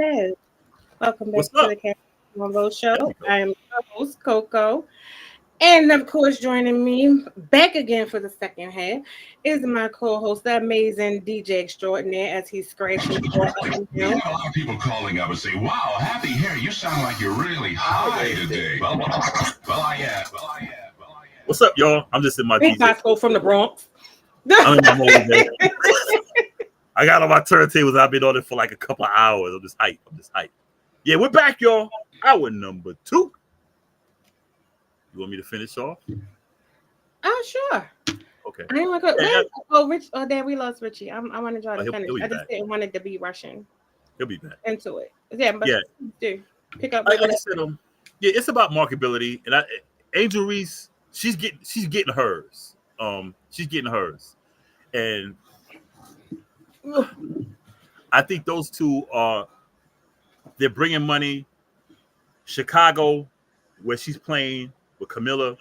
is. Welcome back What's to up? the Coco and Boscoe There Show. we go. I am your host, Coco. And of course, joining me back again for the second half is my co host, the amazing DJ extraordinaire, as he's scratching the floor up and We down. had a lot of people calling up and say, "Wow, happy hair! You sound like you're really high today." Well, I am. What's up, y'all? I'm just in my Big DJ. Bosco from the Bronx. I'm in my mode today. I got on my turntables. I've been on it for like a couple of hours. I'm just hyped. Yeah, we're back, y'all. Hour number 2. You want me to finish off? Oh, sure. Okay. I ain't want to. Yeah, Rich. Oh, damn, we lost Richie. I wanted y'all to finish. he'll be I just back. didn't want it to be rushing He'll be back. into it. Yeah, but Yeah. do pick up. Like I said, yeah, it's about marketability, and Angel Reese, she's getting hers. She's getting hers, and I think those two they're bringing money. Chicago, where she's playing with Camilla,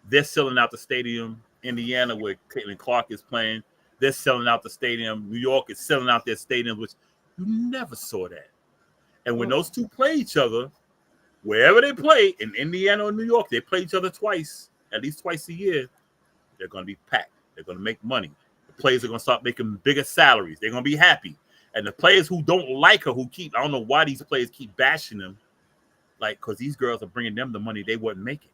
they're selling out the stadium. Indiana, where Caitlin Clark is playing, they're selling out the stadium. New York is selling out their stadiums, which you never saw that. And when those two play each other, wherever they play, in Indiana or New York, they play each other twice, at least twice a year. They're going to be packed. They're going to make money. The players are going to start making bigger salaries. They're going to be happy. And the players who don't like her, I don't know why these players keep bashing them, like, because these girls are bringing them the money they wouldn't make it.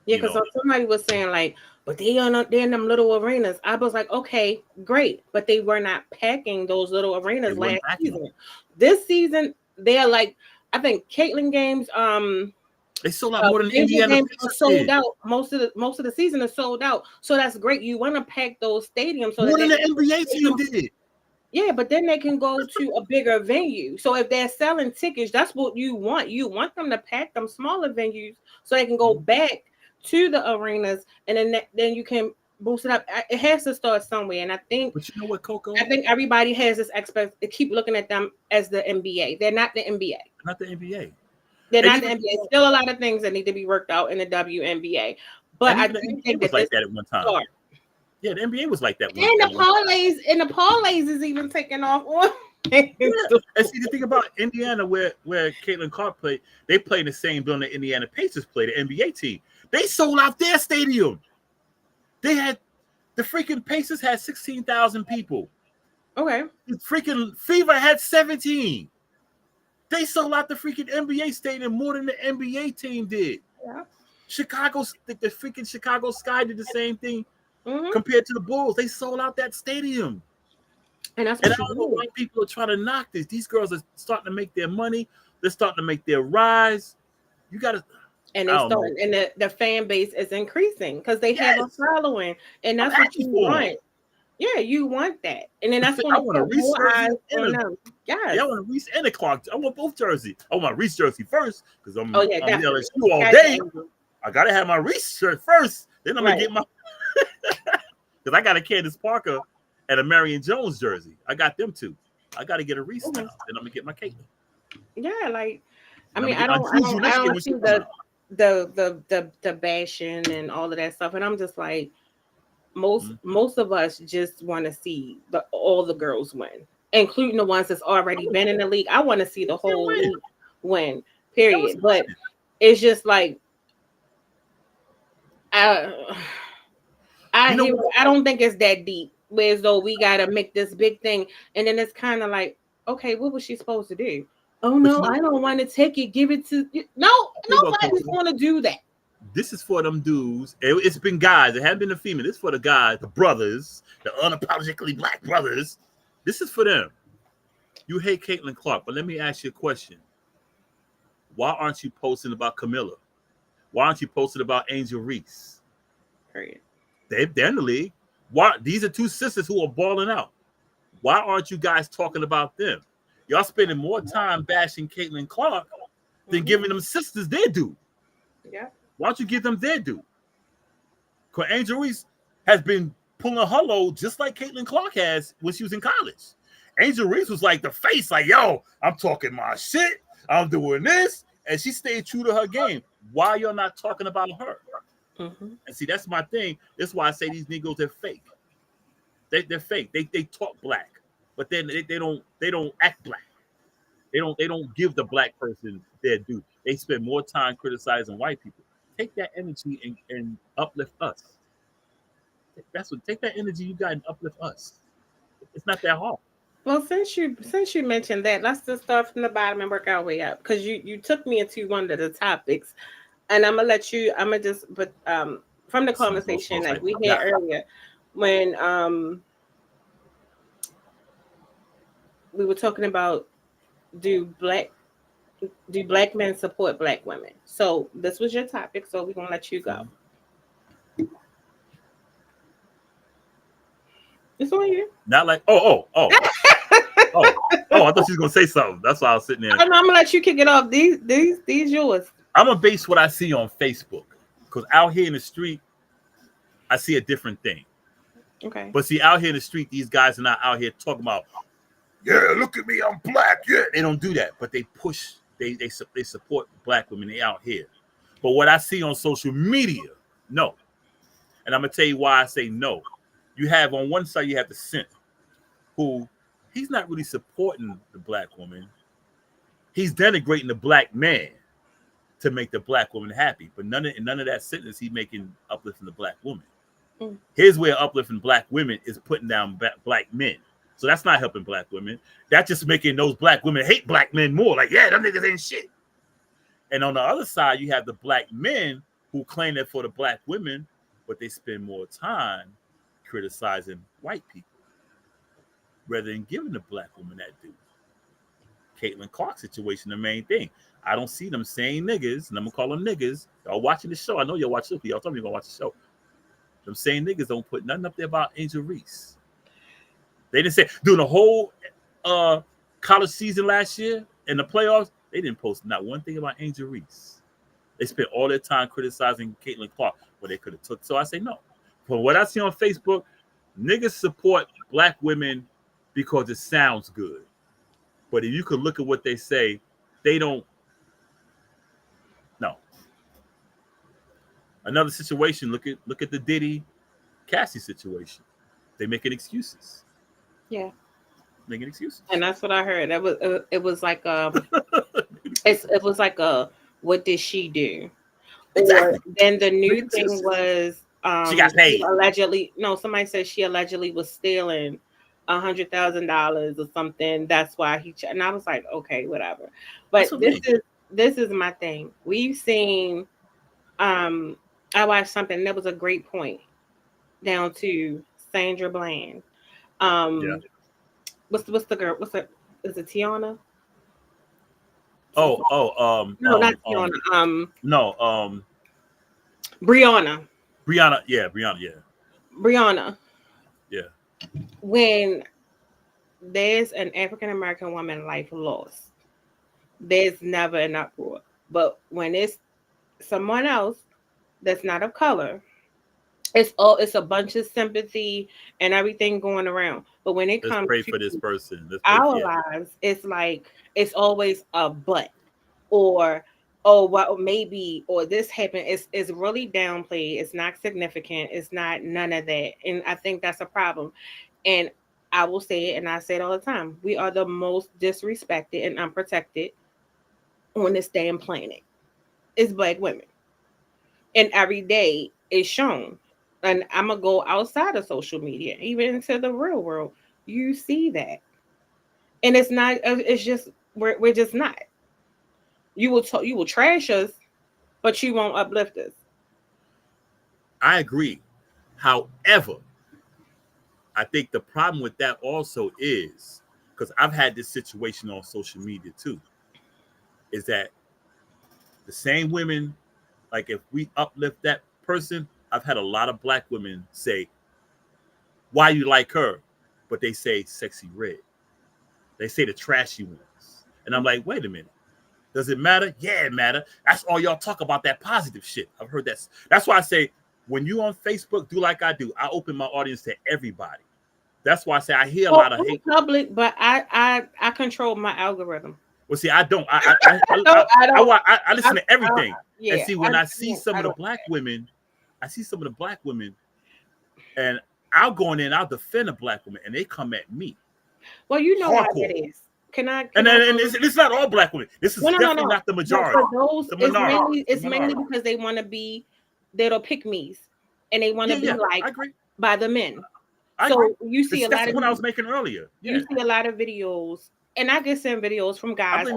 Yeah, because somebody was saying like, but they're in them little arenas. I was like, okay, great, but they were not packing those little arenas last season. This season, they're like, I think Caitlin games, they sold out more than Indiana games are sold out. Most of the season is sold out, so that's great. You want to pack those stadiums so more that than the NBA team did. Yeah, but then they can go to a bigger venue. So if they're selling tickets, that's what you want. You want them to pack them smaller venues so they can go back to the arenas, and then you can boost it up. It has to start somewhere, and I think. But you know what, Coco? I think everybody has this they keep looking at them as the NBA. They're not the NBA. Not the NBA. They're not the NBA. Still a lot of things that need to be worked out in the WNBA. But I think it was like that at one time. Yeah, the NBA was like that. And the parlays is even taking off on. Yeah. And see the thing about Indiana, where Caitlin Clark played, they play in the same building that Indiana Pacers play, the NBA team. They sold out their stadium. They had the freaking Pacers had 16,000 people. Okay. The freaking Fever had 17. They sold out the freaking NBA stadium more than the NBA team did. Yeah. The freaking Chicago Sky did the same thing compared to the Bulls. They sold out that stadium. And I don't know why people are trying to knock this. These girls are starting to make their money. They're starting to make their rise. You got to. And the fan base is increasing because they have a following, and that's what you want. Yeah, you want that, and then that's when I want a Reese jersey and I want a Reese and a Clark. I want both jerseys. I want my Reese jersey first because I'm LSU all day. I gotta have my Reese shirt first. Then I'm gonna get my because I got a Candace Parker and a Marion Jones jersey. I got them too. I got to get a Reese now. Then I'm gonna get my Caitlin. Yeah, like I mean, I don't see the bashing and all of that stuff, and I'm just like. Most of us just want to see all the girls win, including the ones that's already been in the league. I want to see the whole league win, period. But it's just like I don't think it's that deep. Whereas though we gotta make this big thing, and then it's kind of like, okay, what was she supposed to do? Oh no, I don't want to take it. Give it to nobody's going to do that. This is for them dudes. It's been guys. It hasn't been the female. This is for the guys, the brothers, the unapologetically black brothers. This is for them. You hate Caitlin Clark, but let me ask you a question. Why aren't you posting about Camilla? Why aren't you posting about Angel Reese? Period. They're in the league. Why? These are two sisters who are balling out. Why aren't you guys talking about them? Y'all spending more time bashing Caitlin Clark than giving them sisters their due. Yeah. Why don't you give them their due? Because Angel Reese has been pulling her load just like Caitlin Clark has when she was in college. Angel Reese was like the face, like, yo, I'm talking my shit. I'm doing this. And she stayed true to her game. Why y'all not talking about her? And see, that's my thing. That's why I say these Negroes are fake. They're fake. They talk black, but then they don't act black. They don't give the black person their due. They spend more time criticizing white people. Take that energy and uplift us. Take that energy you got and uplift us. It's not that hard. Well, since you mentioned that, let's just start from the bottom and work our way up because you took me into one of the topics, and I'm gonna let you. I'm gonna just but from the Some little conversation smoke like like we had yeah. earlier when we were talking about do black do black men support black women. So this was your topic, so we're gonna let you go. It's on you. Not like oh. I thought she was gonna say something. That's why I was sitting there. I'm gonna let you kick it off. These yours. I'm gonna base what I see on Facebook because out here in the street, I see a different thing. Okay. But see, out here in the street, these guys are not out here talking about, yeah, look at me, I'm black. Yeah, they don't do that, but they push. They support black women. They out here. But what I see on social media, no. And I'm gonna tell you why I say no. You have on one side, you have the simp, who he's not really supporting the black woman. He's denigrating the black man to make the black woman happy. But none of that sentence he making uplifting the black woman. Mm. His way of uplifting black women is putting down black men. So that's not helping black women. That's just making those black women hate black men more. Like, yeah, them niggas ain't shit. And on the other side, you have the black men who claim that for the black women, but they spend more time criticizing white people rather than giving the black woman that due. Caitlin Clark situation, the main thing. I don't see them saying niggas, and I'm gonna call them niggas. Y'all watching the show. I know y'all watch the show. Y'all told me you're gonna watch the show. Them saying niggas don't put nothing up there about Angel Reese. They didn't say during the whole college season last year in the playoffs, they didn't post not one thing about Angel Reese. They spent all their time criticizing Caitlin Clark, what they could have took. So I say no. From what I see on Facebook, niggas support black women because it sounds good. But if you could look at what they say, they don't. No. Another situation. Look at the Diddy Cassie situation. They making excuses. Yeah. Making excuses. And that's what I heard. That was it was like it was like a what did she do? Exactly. Or then the new thing was she got paid. Somebody said she allegedly was stealing $100,000 or something. That's why and I was like, okay, whatever. But this is my thing. We've seen I watched something that was a great point down to Sandra Bland. Yeah. What's the girl? Is it Tiana? No, not Tiana. Brianna. Brianna. Yeah. Brianna. Yeah. When there's an African American woman life lost, there's never an uproar. But when it's someone else that's not of color, it's a bunch of sympathy and everything going around. But when it comes pray for this person, our lives, it's like it's always a but or oh well maybe or this happened. It's really downplayed. It's not significant. It's not none of that. And I think that's a problem. And I will say it, and I say it all the time. We are the most disrespected and unprotected on this damn planet. It's black women. And every day is shown. And I'm gonna go outside of social media, even into the real world. You see that, and it's not. It's just we're just not. You will trash us, but you won't uplift us. I agree. However, I think the problem with that also is because I've had this situation on social media too. Is that the same women? Like if we uplift that person, I've had a lot of black women say, why you like her? But they say sexy red. They say the trashy ones. And I'm like, wait a minute. Does it matter? Yeah, it matter. That's all y'all talk about, that positive shit. I've heard that. That's why I say, when you on Facebook, do like I do. I open my audience to everybody. That's why I say I hear a lot of hate. Public, but I control my algorithm. Well, see, I don't. I listen to everything. And see, when I see some of the black women, and I'll go in there and I'll defend a black woman, and they come at me. Well, you know why that is. Can and it's not all black women. This is definitely not the majority. For those, the minority. It's mainly because they want to be, they'll pick me's, and they want to be like by the men. So you see that's the point I was making earlier. You see a lot of videos, and I get some videos from guys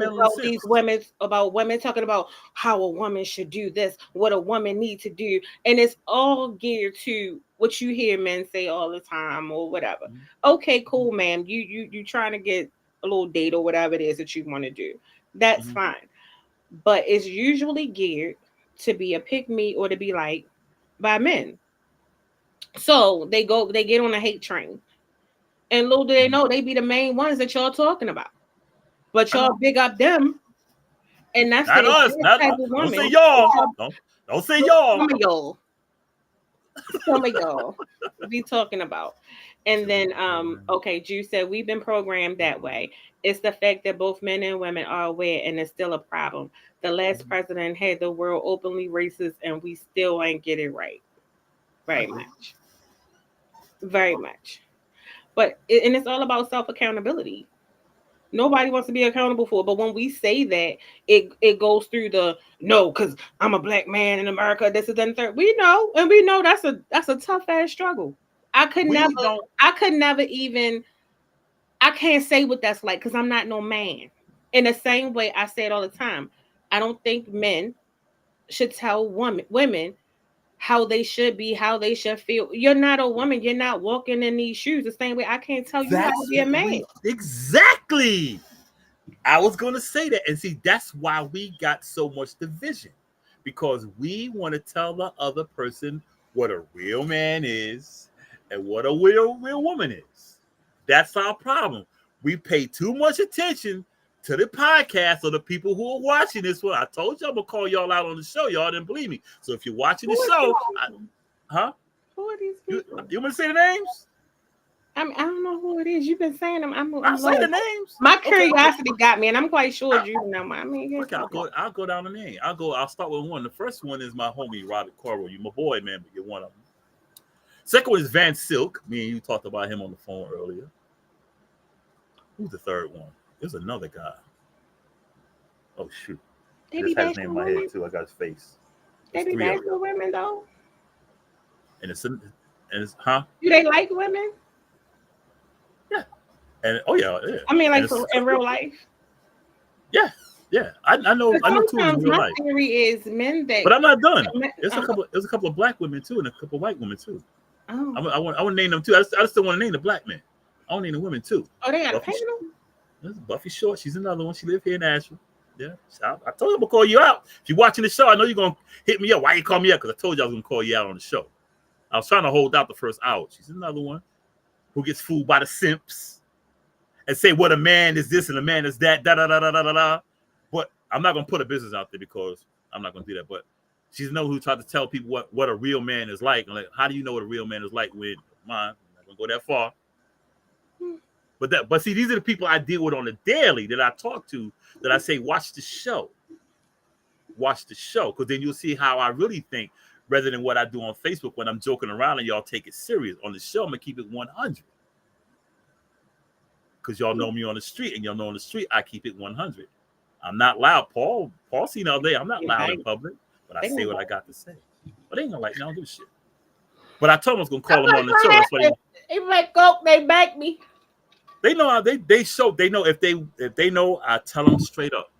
about women talking about how a woman should do this, what a woman needs to do, and it's all geared to what you hear men say all the time or whatever. Mm-hmm. Okay, cool, ma'am. You trying to get a little date or whatever it is that you want to do. That's fine, but it's usually geared to be a pick me or to be like by men. So they get on a hate train. And little do they know, they be the main ones that y'all talking about. But y'all big up them. And that's not us. Don't say y'all. Don't say y'all. Some of y'all be talking about. And then, okay, Drew said, we've been programmed that way. It's the fact that both men and women are aware, and it's still a problem. The last president had the world openly racist, and we still ain't get it right. Very much. Very much. But it's all about self-accountability. Nobody wants to be accountable for it. But when we say that, it goes through the no, because I'm a black man in America. This is the third. We know, and we know that's a tough ass struggle. I can't say what that's like because I'm not no man. In the same way, I say it all the time. I don't think men should tell women how they should be, how they should feel. You're not a woman. You're not walking in these shoes the same way I can't tell you how to be a man. Exactly. I was going to say that. And see, that's why we got so much division. Because we want to tell the other person what a real man is and what a real woman is. That's our problem. We pay too much attention to the podcast or the people who are watching this one. I told you I'm gonna call y'all out on the show. Y'all didn't believe me. So if you're watching the show, who are these people? You want to say the names? I don't know who it is. You've been saying them. I'll say the names. My curiosity got me, and I'm quite sure you know. I'll go down the name. I'll start with one. The first one is my homie Robert Corwell. You my boy, man, but you're one of them. Second one is Van Silk. Me and you talked about him on the phone earlier. Who's the third one? There's another guy. Oh shoot! He just has his name in my head too. I got his face. They be bad for women though. And it's Do they like women? Yeah. And yeah. I mean, like in real life. Yeah. I know two in real life. My theory is men that. But I'm not done. There's a couple of black women too, and a couple of white women too. Oh. I want to name them too. I just don't want to name the black men. I want to name the women too. Oh, they got a panel. There's Buffy Short. She's another one. She lives here in Nashville. Yeah. I told you I'm going to call you out. If you're watching the show, I know you're going to hit me up. Why you call me up? Because I told you I was going to call you out on the show. I was trying to hold out the first hour. She's another one who gets fooled by the simps and say what a man is this and a man is that, da-da-da-da-da-da. But I'm not going to put a business out there because I'm not going to do that. But she's another who tried to tell people what a real man is like. And like, how do you know what a real man is like when mine? I'm not going to go that far. But see, these are the people I deal with on a daily that I talk to, that I say, watch the show. Watch the show, because then you'll see how I really think, rather than what I do on Facebook when I'm joking around and y'all take it serious. On the show, I'm going to keep it 100. Because y'all know me on the street, and y'all know on the street, I keep it 100. I'm not loud. Paul seen all day. I'm not loud in public, but I say what I got to say. But they ain't going to like me. I don't give a shit. But I told them I was going to call them on the show. That's why they like go, they back me. They know how they show. They know if they know. I tell them straight up.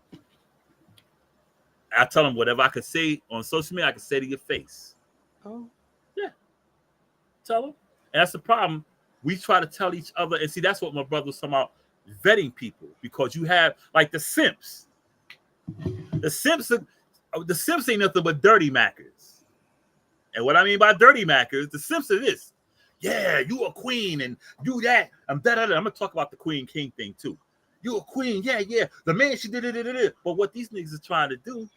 I tell them whatever I could say on social media, I can say to your face. Oh, yeah. Tell them, and that's the problem. We try to tell each other, and see, that's what my brother was talking about, vetting people, because you have like the simps. The simps ain't nothing but dirty mackers. And what I mean by dirty mackers, the simps are this. Yeah, you a queen and you that. I'm gonna talk about the queen king thing too. You a queen, yeah. The man she did it. But what these niggas are trying to do,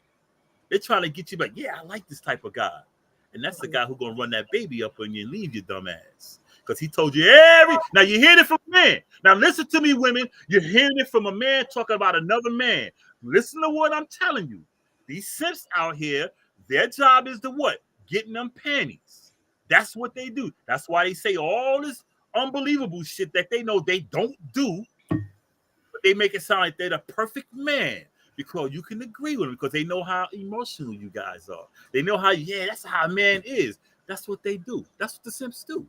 they're trying to get you back. Yeah, I like this type of guy, and that's the guy who's gonna run that baby up on you and leave your dumb ass because he told you Now you hear it from men. Now listen to me, women. You're hearing it from a man talking about another man. Listen to what I'm telling you. These simps out here, their job is to what? Getting them panties. That's what they do. That's why they say all this unbelievable shit that they know they don't do. But But they make it sound like they're the perfect man because you can agree with them because they know how emotional you guys are. They know how, that's how a man is. That's what they do. That's what the simps do.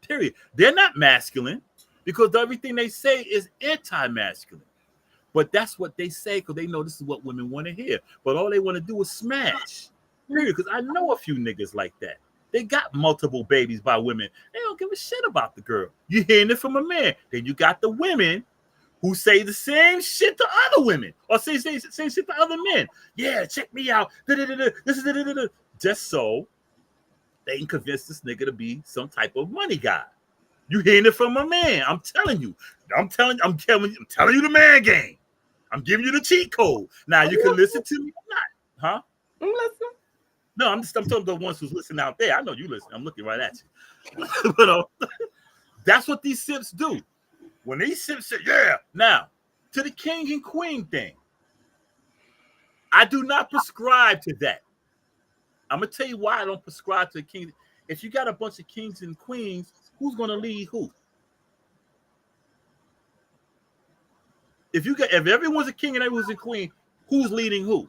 Period. They're not masculine because everything they say is anti-masculine. But that's what they say because they know this is what women want to hear. But all they want to do is smash. Period. Because I know a few niggas like that. They got multiple babies by women. They don't give a shit about the girl. You hearing it from a man. Then you got the women who say the same shit to other women or say same shit to other men. Yeah, check me out. This is just so they can convince this nigga to be some type of money guy. You hearing it from a man. I'm telling you. I'm telling you the man game. I'm giving you the cheat code. Now you can listen to me or not. Huh? I'm listening. No, I'm talking to the ones who's listening out there. I know you listen. I'm looking right at you. But that's what these simps do. When these simps say, yeah, now to the king and queen thing, I do not prescribe to that. I'm gonna tell you why I don't prescribe to the king. If you got a bunch of kings and queens, who's gonna lead who? If everyone's a king and everyone's a queen, who's leading who?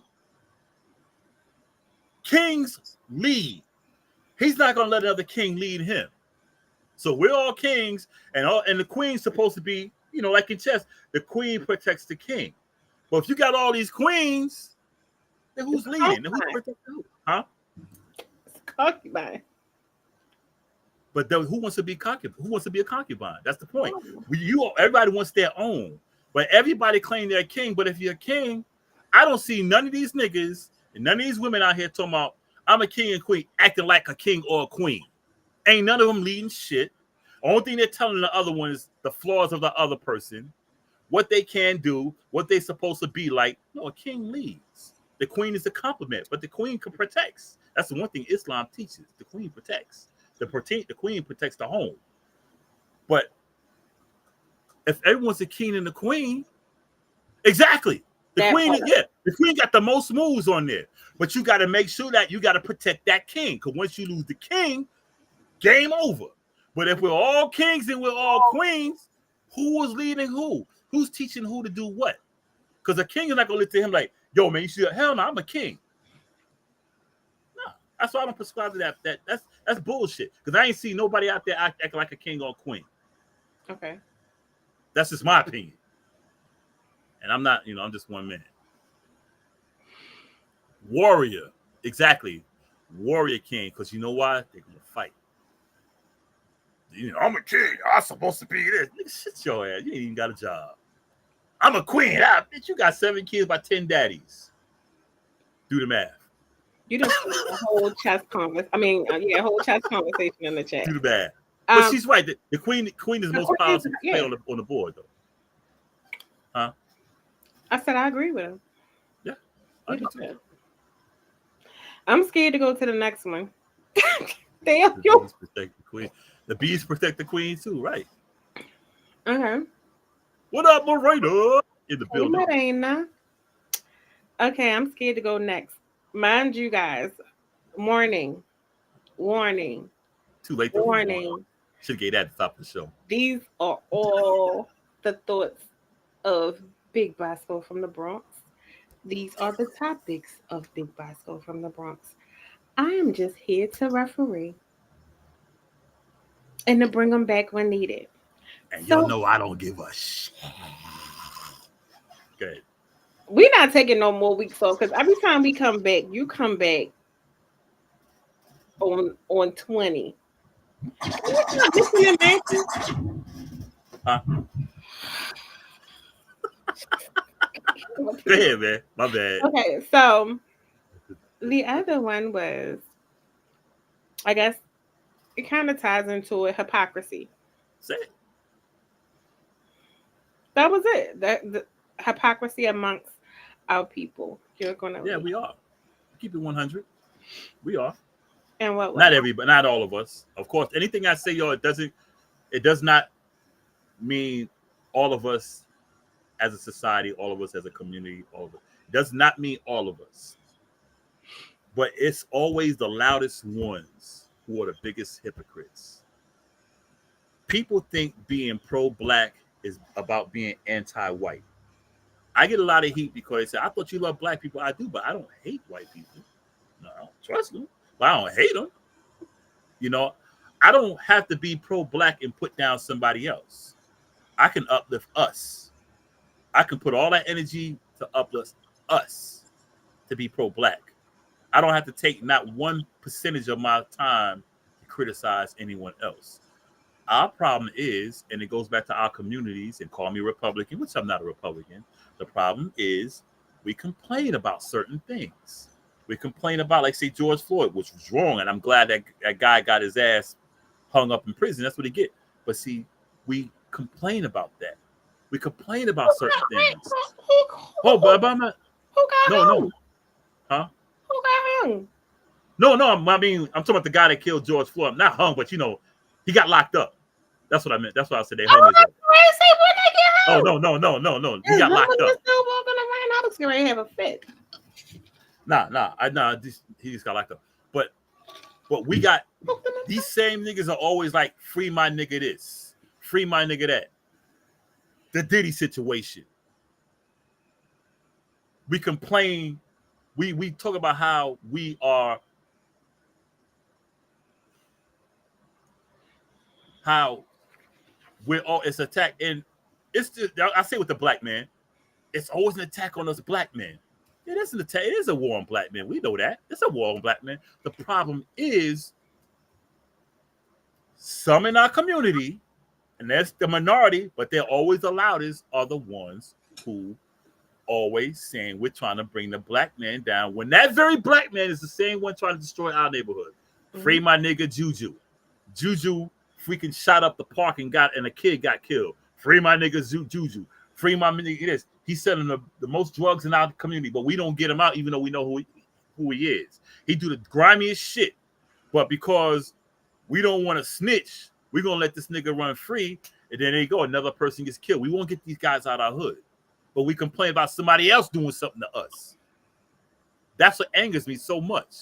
Kings lead. He's not gonna let another king lead him. So we're all kings, and the queen's supposed to be, like in chess, the queen protects the king. But if you got all these queens, then who's leading? Then who's protecting who? Huh? It's concubine. But who wants to be concubine? Who wants to be a concubine? That's the point. Everybody wants their own, but everybody claim they're a king. But if you're a king, I don't see none of these niggas and none of these women out here talking about I'm a king and queen, acting like a king or a queen. Ain't none of them leading shit. Only thing they're telling the other one is the flaws of the other person, what they can do, what they're supposed to be like. No, a king leads. The queen is a compliment, but the queen protects. That's the one thing Islam teaches. The queen protects. The queen protects the home. But if everyone's a king and the queen, exactly. The queen got the most moves on there. But you got to make sure that you got to protect that king. Because once you lose the king, game over. But if we're all kings and we're all queens, who was leading who? Who's teaching who to do what? Because a king is not going to look to him like, yo, man, you see, hell no, I'm a king. No, that's why I don't prescribe to that. That's bullshit. Because I ain't seen nobody out there acting like a king or a queen. Okay. That's just my opinion. And I'm not, I'm just one man. Warrior. Exactly. Warrior king. Because you know why? They're going to fight. I'm a king. I'm supposed to be this. Nigga, shit your ass. You ain't even got a job. I'm a queen. Bitch, you got 7 kids by 10 daddies. Do the math. You just a whole chess conversation. Whole chess conversation in the chat. Do the math. But she's right. The queen is the most powerful player on the board, though. Huh? I said I agree with him. Yeah. I do too. I'm scared to go to the next one. Damn. The bees protect the queen. The bees protect the queen too, right? Okay. What up, Morena? In the building. Morena. Okay, I'm scared to go next. Mind you guys, warning. Too late. Warning. Should get that at the top of the show. These are all the thoughts of Big Boscoe from the Bronx. These are the topics of Big Boscoe from the Bronx. I am just here to referee and to bring them back when needed. And you'll know I don't give a shit. Good. We're not taking no more weeks off because every time we come back, you come back on 20. Huh? Go ahead, man. My bad. Okay, so the other one was, I guess, it kind of ties into a hypocrisy. Say it. That was it. The hypocrisy amongst our people. You're gonna. Yeah, we are. Keep it 100. We are. And what? Not everybody, not all of us. Of course, anything I say, y'all, it does not mean all of us as a society, all of us as a community, all of it. It does not mean all of us. But it's always the loudest ones who are the biggest hypocrites. People think being pro-black is about being anti-white. I get a lot of heat because they say, I thought you love black people. I do, but I don't hate white people. No, I don't trust them, but I don't hate them. You know, I don't have to be pro-black and put down somebody else. I can uplift us. I can put all that energy to uplift us to be pro-black. I don't have to take not 1% of my time to criticize anyone else. Our problem is, and it goes back to our communities, and call me Republican, which I'm not a Republican. The problem is we complain about certain things. We complain about, like, say, George Floyd, which was wrong, and I'm glad that guy got his ass hung up in prison. That's what he get. But see, we complain about that. We complain about certain things. Oh, but I'm not. Who got hung? No. Huh? Who got hung? No. I mean, I'm talking about the guy that killed George Floyd. Not hung, but he got locked up. That's what I meant. That's why I said they hung his ass. Oh, no. He got locked up. Still walking around. I was going to have a fit. He just got locked up. But we got these same niggas are always like, free my nigga this, free my nigga that. The Diddy situation. We complain. We talk about how we are, how we're all, it's attack, and it's just, I say with the black man, it's always an attack on us black men. It is an attack. It is a war on black men. We know that. It's a war on black men. The problem is some in our community, and that's the minority, but they're always the loudest, are the ones who always saying we're trying to bring the black man down, when that very black man is the same one trying to destroy our neighborhood. Mm-hmm. Free my nigga Juju. Juju freaking shot up the park and a kid got killed. Free my nigga Juju. Free my nigga this. He's selling the most drugs in our community, but we don't get him out even though we know who he is. He do the grimiest shit, but because we don't want to snitch, we're going to let this nigga run free, and then there you go, another person gets killed. We won't get these guys out of our hood, but we complain about somebody else doing something to us. That's what angers me so much.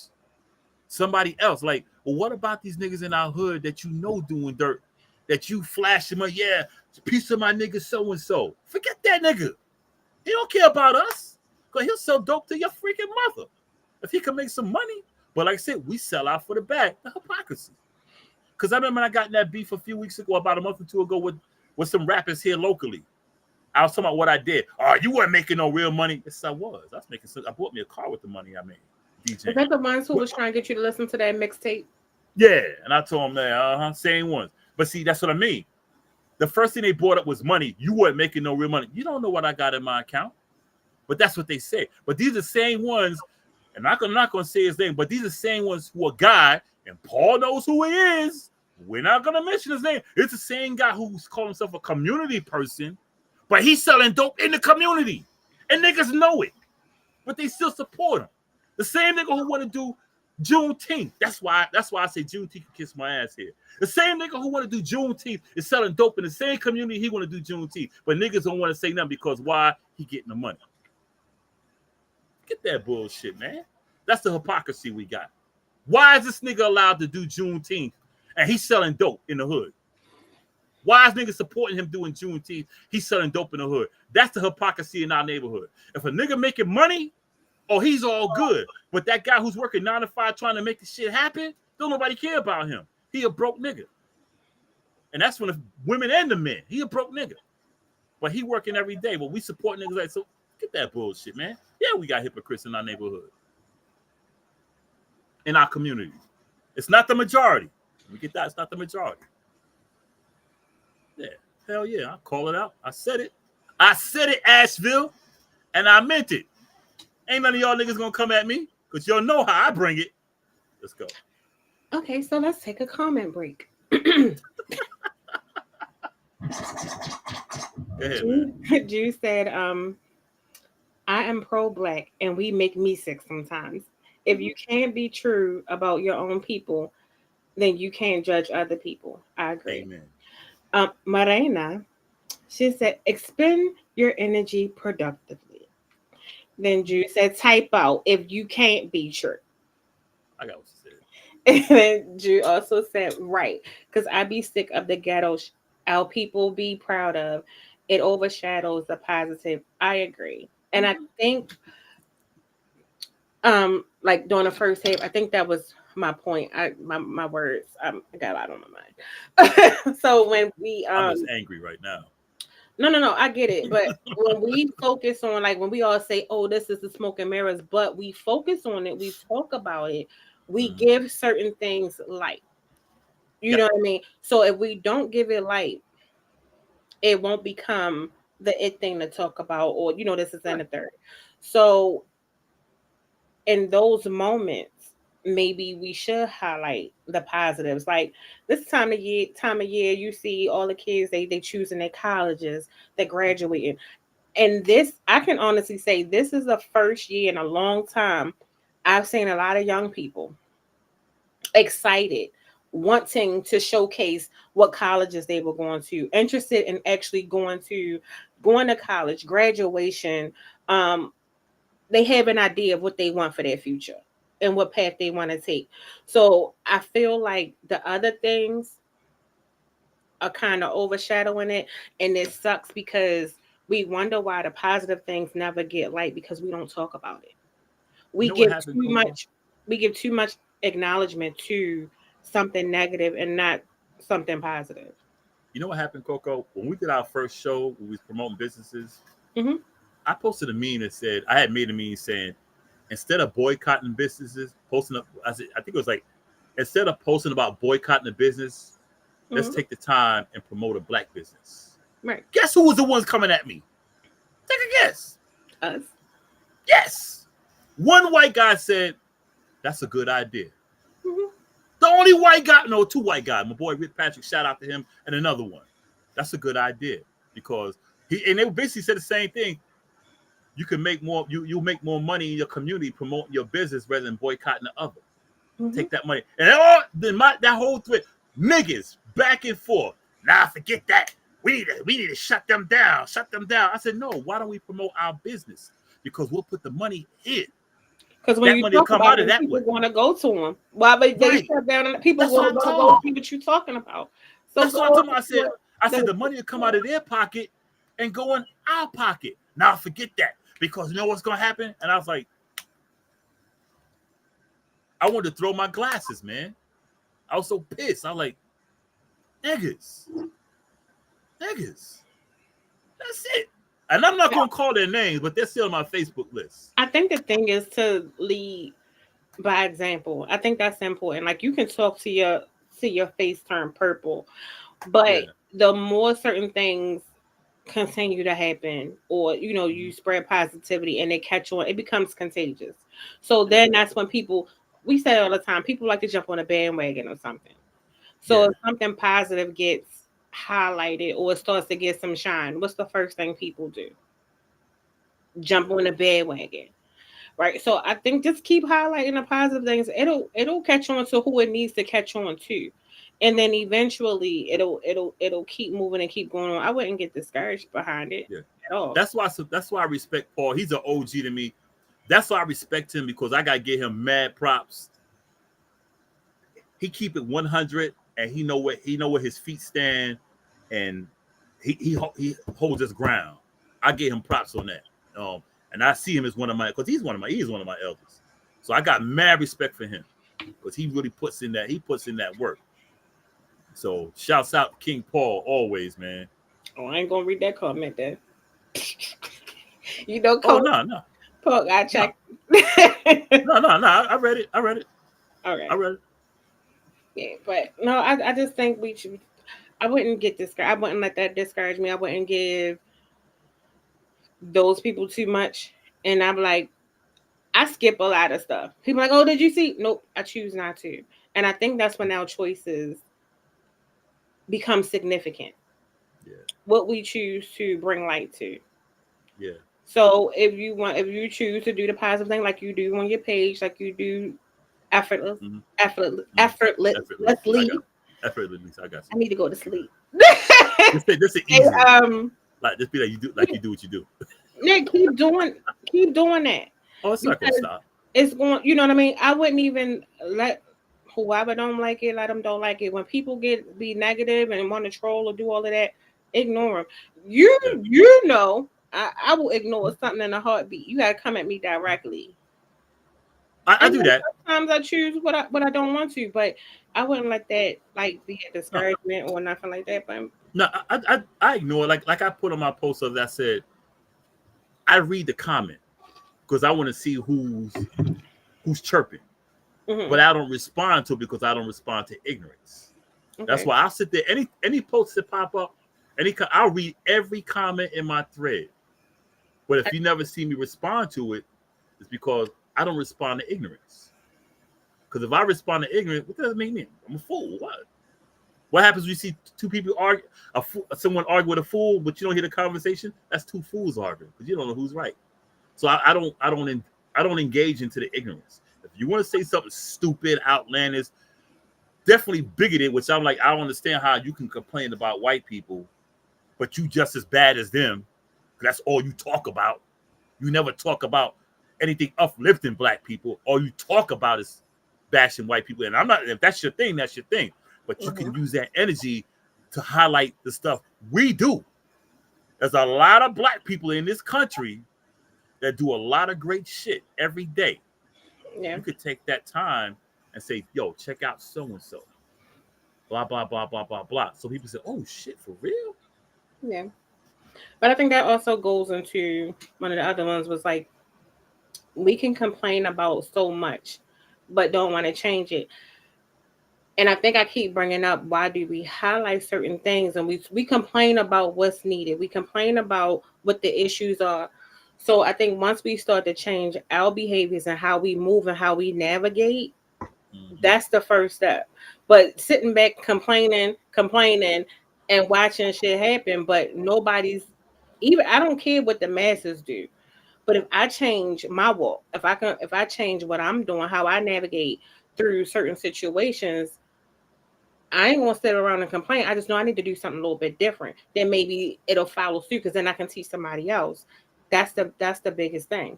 Somebody else, like, well, what about these niggas in our hood that you know doing dirt, that you flash them up, yeah, it's a piece of my nigga so-and-so. Forget that nigga. He don't care about us, because he'll sell dope to your freaking mother if he can make some money. But like I said, we sell out for the bag. The hypocrisy. Because I remember I got in that beef a few weeks ago, about a month or two ago, with some rappers here locally. I was talking about what I did. Oh, you weren't making no real money. Yes, I was. I was making some. I bought me a car with the money I made. DJ. Is that the ones who was trying to get you to listen to that mixtape? Yeah, and I told them that, same ones. But see, that's what I mean. The first thing they brought up was money. You weren't making no real money. You don't know what I got in my account. But that's what they say. But these are the same ones, and I'm not going to say his name, but these are the same ones who are guy, and Paul knows who he is. We're not going to mention his name. It's the same guy who's calling himself a community person, but he's selling dope in the community. And niggas know it. But they still support him. The same nigga who want to do Juneteenth. That's why I say Juneteenth can kiss my ass here. The same nigga who want to do Juneteenth is selling dope in the same community he want to do Juneteenth. But niggas don't want to say nothing because why? He getting the money. Get that bullshit, man. That's the hypocrisy we got. Why is this nigga allowed to do Juneteenth and he's selling dope in the hood? Why is niggas supporting him doing Juneteenth? He's selling dope in the hood. That's the hypocrisy in our neighborhood. If a nigga making money, oh, he's all good. But that guy who's working 9 to 5 trying to make this shit happen, don't nobody care about him. He a broke nigga. And that's when the women and the men. He a broke nigga. But he working every day. But we support niggas like, so get that bullshit, man. Yeah, we got hypocrites in our neighborhood. In our community. It's not the majority. We get that. It's not the majority. Yeah. Hell yeah. I'll call it out. I said it. I said it, Asheville. And I meant it. Ain't none of y'all niggas gonna come at me because y'all know how I bring it. Let's go. Okay, so let's take a comment break. Go ahead, man. Jew said, I am pro-black and we make me sick sometimes. If you can't be true about your own people, then you can't judge other people. I agree. Amen. Marina, she said, expend your energy productively. Then Jew said, type out if you can't be true. I got what you said. And then Jew also said, right, because I be sick of the ghetto our people be proud of it overshadows the positive. I agree. And I think like during the first tape, I think that was my point. My words, I got a lot on my mind. So when we I'm just angry right now. no, I get it. But when we focus on, like, when we all say, oh, this is the smoke and mirrors, but we focus on it, we talk about it, we give certain things light. You know what I mean? So if we don't give it light, it won't become the it thing to talk about, or this is in the third. So in those moments, maybe we should highlight the positives. Like this time of year, you see all the kids, they choosing their colleges, they're graduating. And this, I can honestly say, this is the first year in a long time I've seen a lot of young people excited, wanting to showcase what colleges they were going to, interested in actually going to college, graduation. They have an idea of what they want for their future and what path they want to take. So I feel like the other things are kind of overshadowing it, and it sucks because we wonder why the positive things never get light, because we don't talk about it. You We know what give happened, too Coco? much. We give too much acknowledgement to something negative and not something positive. You know what happened, Coco? When we did our first show, when we was promoting businesses, Hmm. I posted a meme that said I had made a meme saying instead of boycotting businesses, posting up. I think it was like instead of posting about boycotting the business, let's Hmm. take the time and promote a black business. Right. Guess who was the ones coming at me? Take a guess. Us. Yes. One white guy said, that's a good idea. Hmm. The only white guy, no, two white guys. My boy Rick Patrick, shout out to him, and another one. That's a good idea because they basically said the same thing. You can make more, you make more money in your community promoting your business rather than boycotting the other. Hmm. Take that money. And that whole thread, niggas back and forth. Nah, forget that. We need to shut them down. Shut them down. I said, no, why don't we promote our business? Because we'll put the money in. Because when That you money will talk come about out of them, that people way. want to go to them. Why they Right. shut down and people That's what want I'm to talking go about. see what you're talking about. So That's what I'm go talking about. I said the money will come out of their pocket and go in our pocket. Now forget that. Because you know what's gonna happen? And I was like, I wanted to throw my glasses, man. I was so pissed. I was like, niggas. Niggas. That's it. And I'm not gonna call their names, but they're still on my Facebook list. I think the thing is to lead by example. I think that's important. Like you can talk to your face turn purple, but Yeah. the more certain things continue to happen, or you spread positivity and they catch on, it becomes contagious. So Yeah. then that's when people, we say all the time, people like to jump on a bandwagon or something. So Yeah. if something positive gets highlighted or it starts to get some shine, what's the first thing people do? Jump on the bandwagon. Right. So I think just keep highlighting the positive things. It'll catch on to who it needs to catch on to. And then eventually it'll keep moving and keep going on. I wouldn't get discouraged behind it Yeah. at all. That's why I respect Paul. He's an OG to me. That's why I respect him because I gotta give him mad props. He keep it 100 and he know where his feet stand and he holds his ground. I give him props on that. And I see him as one of my because he's one of my elders. So I got mad respect for him because he really puts in that work. So shouts out King Paul always, man. Oh, I ain't gonna read that comment then. Oh Coach no. Paul got No. checked. No. I read it. All right. I read it. Yeah, but no, I just think we should. I wouldn't get discouraged. I wouldn't let that discourage me. I wouldn't give those people too much. And I'm like, I skip a lot of stuff. People are like, oh, did you see? Nope, I choose not to. And I think that's when our choices become significant. Yeah. What we choose to bring light to. Yeah. So if you choose to do the positive thing like you do on your page, like you do effortless, Mm-hmm. Mm-hmm. Effortlessly. effortlessly. Effortlessly. I got I you. need to go to sleep. This is And, easy. Like just be like you do what you do. Nick, keep doing that. Oh, it's not gonna Because stop. it's going, you know what I mean? I wouldn't even let whoever don't like it, let them don't like it. When people be negative and want to troll or do all of that, Ignore them. You know, I will ignore something in a heartbeat. You gotta come at me directly. I And do then that. sometimes I choose what I don't want to, but I wouldn't let that like be a No, discouragement or nothing like that. But no, I ignore it. Like I put on my post of that said I read the comment because I want to see who's chirping, mhm, but I don't respond to it because I don't respond to ignorance. That's okay, why I sit there. Any posts that pop up, I'll read every comment in my thread. But if you never see me respond to it, it's because I don't respond to ignorance. Because if I respond to ignorance, what does that mean? I'm a fool. What? What happens when you see two people argue? Someone argue with a fool, but you don't hear the conversation. That's two fools arguing because you don't know who's right. So I don't engage into the ignorance. If you want to say something stupid, outlandish, definitely bigoted, which I'm like, I don't understand how you can complain about white people, but you just as bad as them. That's all you talk about. You never talk about anything uplifting black people. All you talk about is bashing white people. And I'm not, if that's your thing, that's your thing. But you mhm, can use that energy to highlight the stuff we do. There's a lot of black people in this country that do a lot of great shit every day. yeah, You could take that time and say, yo, check out so and so. Blah, blah, blah, blah, blah, blah. So people say, oh shit, for real? yeah. But I think that also goes into one of the other ones was like we can complain about so much, but don't want to change it. And I think I keep bringing up why do we highlight certain things and we complain about what's needed. We complain about what the issues are. So I think once we start to change our behaviors and how we move and how we navigate, Mm-hmm. that's the first step. But sitting back complaining and watching shit happen, but nobody's even I don't care what the masses do. But if I change my walk, if I change what I'm doing, how I navigate through certain situations, I ain't gonna sit around and complain. I just know I need to do something a little bit different. Then maybe it'll follow suit because then I can teach somebody else. That's the biggest thing.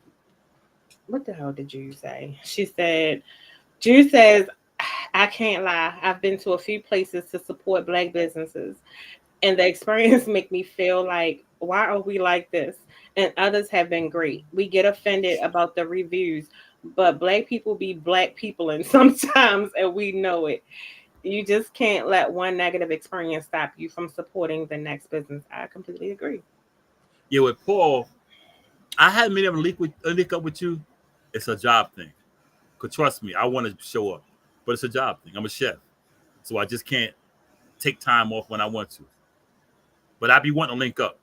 What the hell did you say? She said, Jude says, I can't lie. I've been to a few places to support black businesses, and the experience make me feel like, why are we like this? And others have been great. We get offended about the reviews, but black people be black people, and sometimes, and we know it. You just can't let one negative experience stop you from supporting the next business. I completely agree. Yeah, with Paul, I hadn't been able to link up with you. It's a job thing. Cause trust me, I want to show up, but it's a job thing. I'm a chef, so I just can't take time off when I want to. But I be wanting to link up,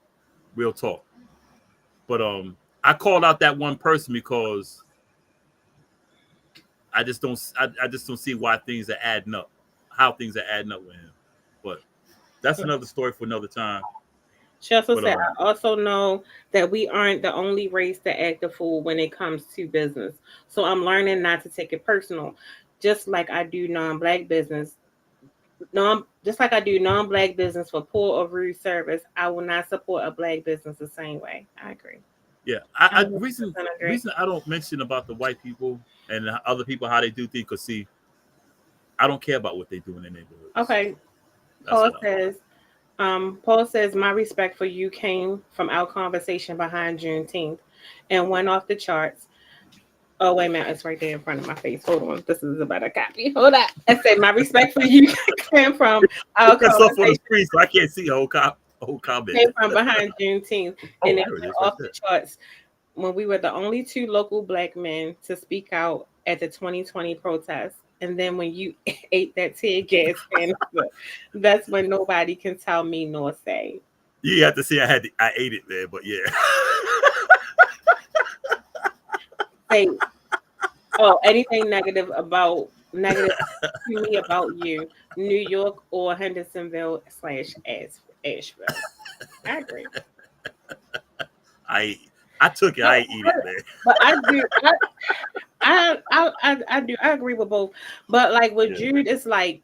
real talk. But I called out that one person because I just don't see why things are adding up, how things are adding up with him. But that's another story for another time. She also But said, I also know that we aren't the only race to act a fool when it comes to business. So I'm learning not to take it personal. Just like I do non-black business. Just like I do non-black business for poor or rude service, I will not support a black business the same way. I agree. yeah, I I 100% agree. reason I don't mention about the white people and the other people how they do things because see, I don't care about what they do in their neighborhoods. Okay. That's Paul why. says, Paul says, my respect for you came from our conversation behind Juneteenth and went off the charts. Oh, wait a minute. It's right there in front of my face. Hold on. This is a better copy. Hold on. I said, my respect for you came from Put our that stuff on the conversation screen so I can't see whole comment. came from behind Juneteenth and Oh, it there it went is right off the there. charts when we were the only two local black men to speak out at the 2020 protest. And then when you ate that tear gas canister, that's when nobody can tell me nor say. You have to see I ate it there, but yeah. Say, oh, anything negative to me about you, New York or Hendersonville slash Asheville. I agree. I I took it. But, I ain't eat it, man. but I do. I do. I agree with both. But like with Yeah. Jude, it's like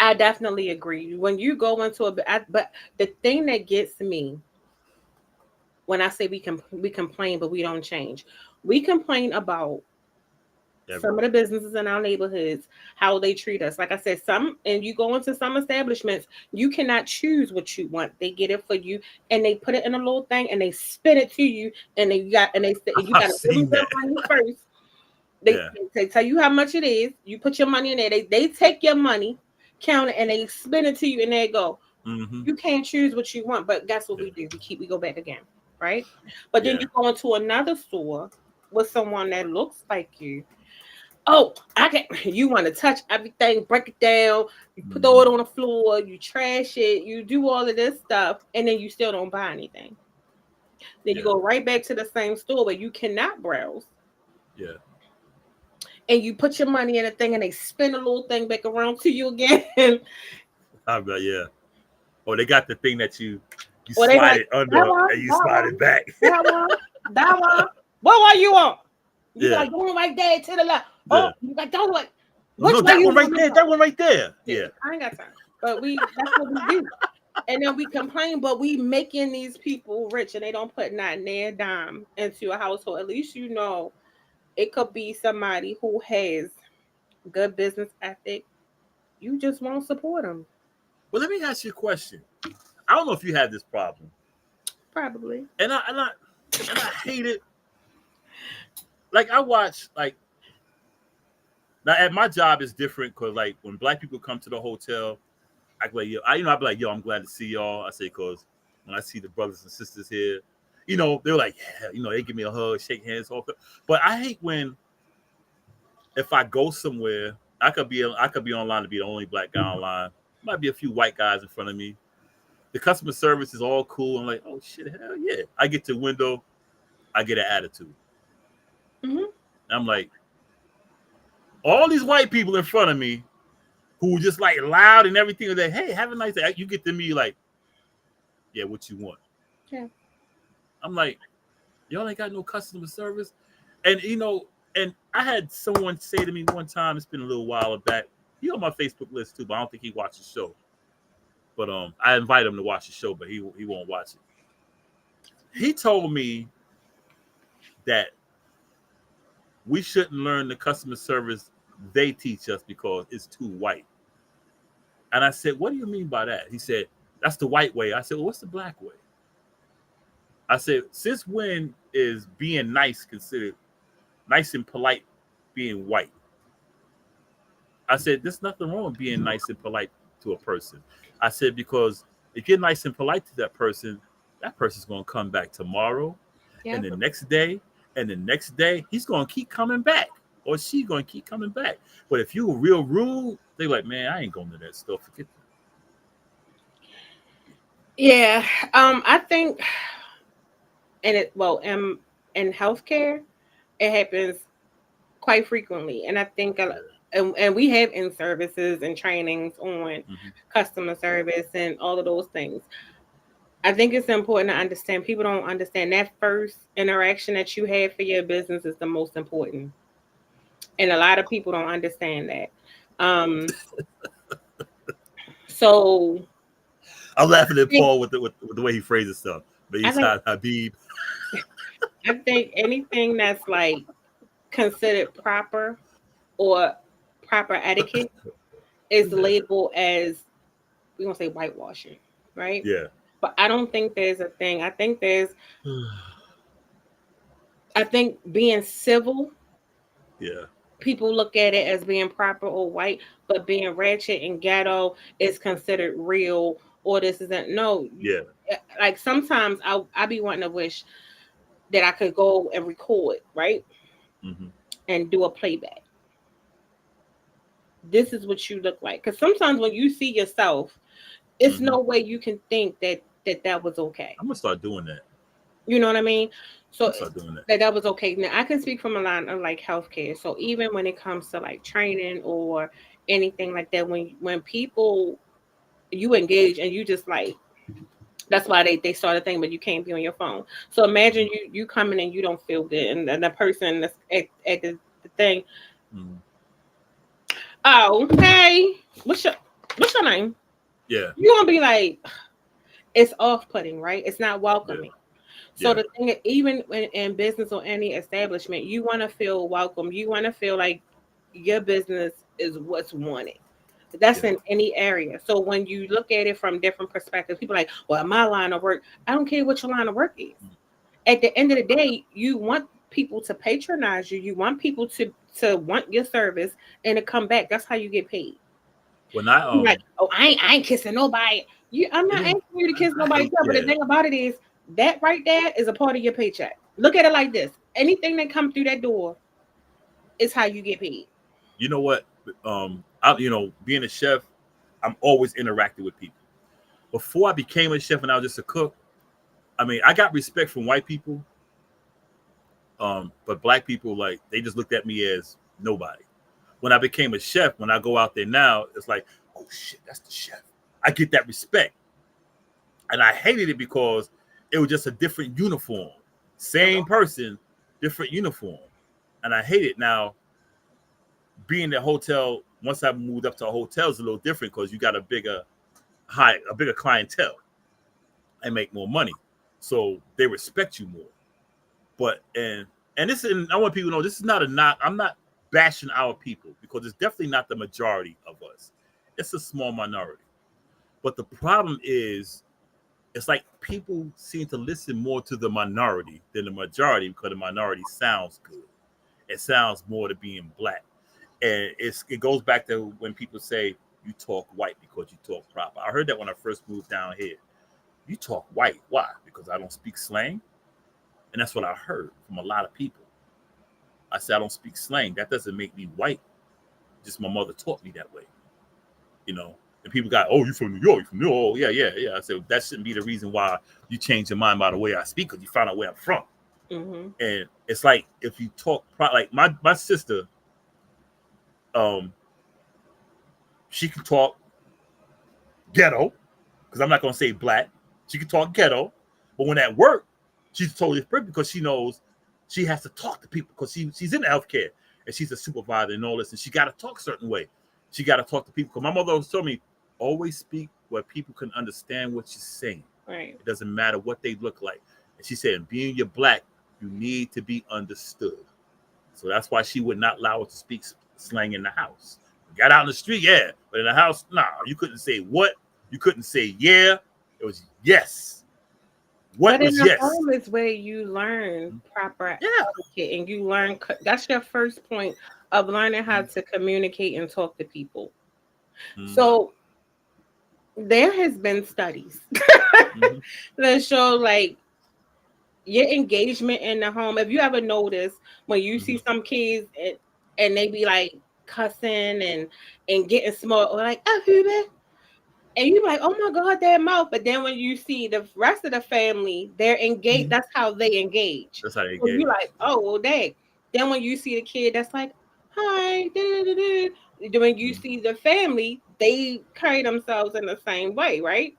I definitely agree. When you go into but the thing that gets me when I say we complain, but we don't change. We complain about some of the businesses in our neighborhoods, how they treat us. Like I said, and you go into some establishments, you cannot choose what you want. They get it for you, and they put it in a little thing, and they spin it to you, and they say you got to give them your money first. They tell you how much it is. You put your money in there. They take your money, count it, and they spin it to you, and they go. You can't choose what you want, but guess what we do? We go back again, right? But then you go into another store with someone that looks like you. Oh, I can. You want to touch everything, break it down, you throw it on the floor, you trash it, you do all of this stuff, and then you still don't buy anything. Then you go right back to the same store where you cannot browse. Yeah. And you put your money in a thing, and they spin a little thing back around to you again. Yeah. Oh, they got the thing that you or slide like, it under and you slide it back. That one. What you want? You Yeah. like going right there to the left. Yeah. Oh, you got that one. No, that one right there. That one right there. Yeah. I ain't got time. But that's what we do. And then we complain, but we making these people rich, and they don't put not near dime into a household. At least you know it could be somebody who has good business ethic. You just won't support them. Well, let me ask you a question. I don't know if you have this problem. Probably. And I hate it. Like I watch now at my job is different because like when black people come to the hotel, I be like, I be like, yo, I'm glad to see y'all. I say because when I see the brothers and sisters here, they're like, yeah, they give me a hug, shake hands, all. But I hate when if I go somewhere, I could be online to be the only black guy online. Might be a few white guys in front of me. The customer service is all cool. I'm like, oh shit, hell yeah. I get to the window, I get an attitude. I'm like, all these white people in front of me who just like loud and everything, like, hey, have a nice day. You get to me like, yeah, what you want? Yeah. I'm like, y'all ain't got no customer service. And and I had someone say to me one time, it's been a little while back. He on my Facebook list too, but I don't think he watched the show. But I invite him to watch the show, but he won't watch it. He told me that we shouldn't learn the customer service they teach us because it's too white. And I said, what do you mean by that? He said, that's the white way. I said, well, what's the black way? I said, since when is being nice considered nice and polite being white? I said, there's nothing wrong with being nice and polite to a person. I said, because if you're nice and polite to that person's going to come back tomorrow and the next day and the next day. He's going to keep coming back or she's going to keep coming back. But if you were real rude, they're like, man, I ain't going to that stuff. Forget that. Yeah. I think in healthcare, it happens quite frequently. And I think and we have in services and trainings on customer service and all of those things. I think it's important to understand. People don't understand that first interaction that you have for your business is the most important. And a lot of people don't understand that. So I'm laughing at Paul with the way he phrases stuff. But he's Habib. I think anything that's like considered proper or proper etiquette is labeled as, we're gonna say, whitewashing, right? Yeah. But I don't think there's a thing. I think being civil. Yeah. People look at it as being proper or white, but being ratchet and ghetto is considered real, or this isn't. No. Yeah. Like sometimes I be wanting to wish that I could go and record, right? And do a playback. This is what you look like. Because sometimes when you see yourself, it's no way you can think that was okay. I'm gonna start doing that. You know what I mean? So start doing that was okay. Now I can speak from a line of like healthcare. So even when it comes to like training or anything like that, when people you engage and you just like, that's why they start a thing, but you can't be on your phone. So imagine you coming and you don't feel good, and the person that's at the thing. Oh, hey, what's your name? Yeah. You're gonna be like, it's off-putting, right? It's not welcoming. So the thing, even in business or any establishment, you want to feel welcome. You want to feel like your business is what's wanted. That's in any area. So when you look at it from different perspectives, people are like, well, my line of work, I don't care what your line of work is. At the end of the day, you want people to patronize you. You want people to want your service and to come back. That's how you get paid. When I You're like, oh, I ain't kissing nobody. I'm not asking you to kiss nobody. But the thing about it is that right there is a part of your paycheck. Look at it like this: anything that comes through that door is how you get paid. You know what? Being a chef, I'm always interacting with people. Before I became a chef and I was just a cook, I mean, I got respect from white people, but black people, like, they just looked at me as nobody. When I became a chef, when I go out there now, it's like, oh shit, that's the chef. I get that respect. And I hated it because it was just a different uniform. Same person, different uniform. And I hate it. Now, being in a hotel, once I moved up to a hotel, is a little different because you got a bigger clientele and make more money. So they respect you more. But and this, and I want people to know, this is not a knock. I'm not bashing our people because it's definitely not the majority of us. It's a small minority. But the problem is, it's like people seem to listen more to the minority than the majority because the minority sounds good. It sounds more to being black. And it goes back to when people say you talk white because you talk proper. I heard that when I first moved down here. You talk white. Why? Because I don't speak slang. And that's what I heard from a lot of people. I said, I don't speak slang. That doesn't make me white. Just my mother taught me that way. You know, and people got, oh, you from New York. You from New York. Oh, yeah. I said, that shouldn't be the reason why you change your mind by the way I speak, because you found out where I'm from. Mm-hmm. And it's like, if you talk, like my sister, she can talk ghetto, because I'm not going to say black. She can talk ghetto. But when at work, she's totally different because she knows she has to talk to people because she's in healthcare and she's a supervisor and all this, and she got to talk a certain way. She got to talk to people. Because my mother always told me, always speak where people can understand what you're saying. Right. It doesn't matter what they look like. And she said, being you're black, you need to be understood. So that's why she would not allow us to speak slang in the house. We got out in the street, yeah, but in the house, nah, you couldn't say what, you couldn't say yeah. It was yes. What but was in the yes? home is where you learn proper etiquette, and you learn. That's your first point of learning how to communicate and talk to people. So there has been studies that show like your engagement in the home. If you ever notice when you see some kids and they be like cussing and getting smart or like and you like, oh my God, their mouth. But then when you see the rest of the family, they're engaged. That's how they engage. That's how they So engage. you like, oh well, dang. Then when you see the kid that's like, hi, when you see the family, they carry themselves in the same way, right?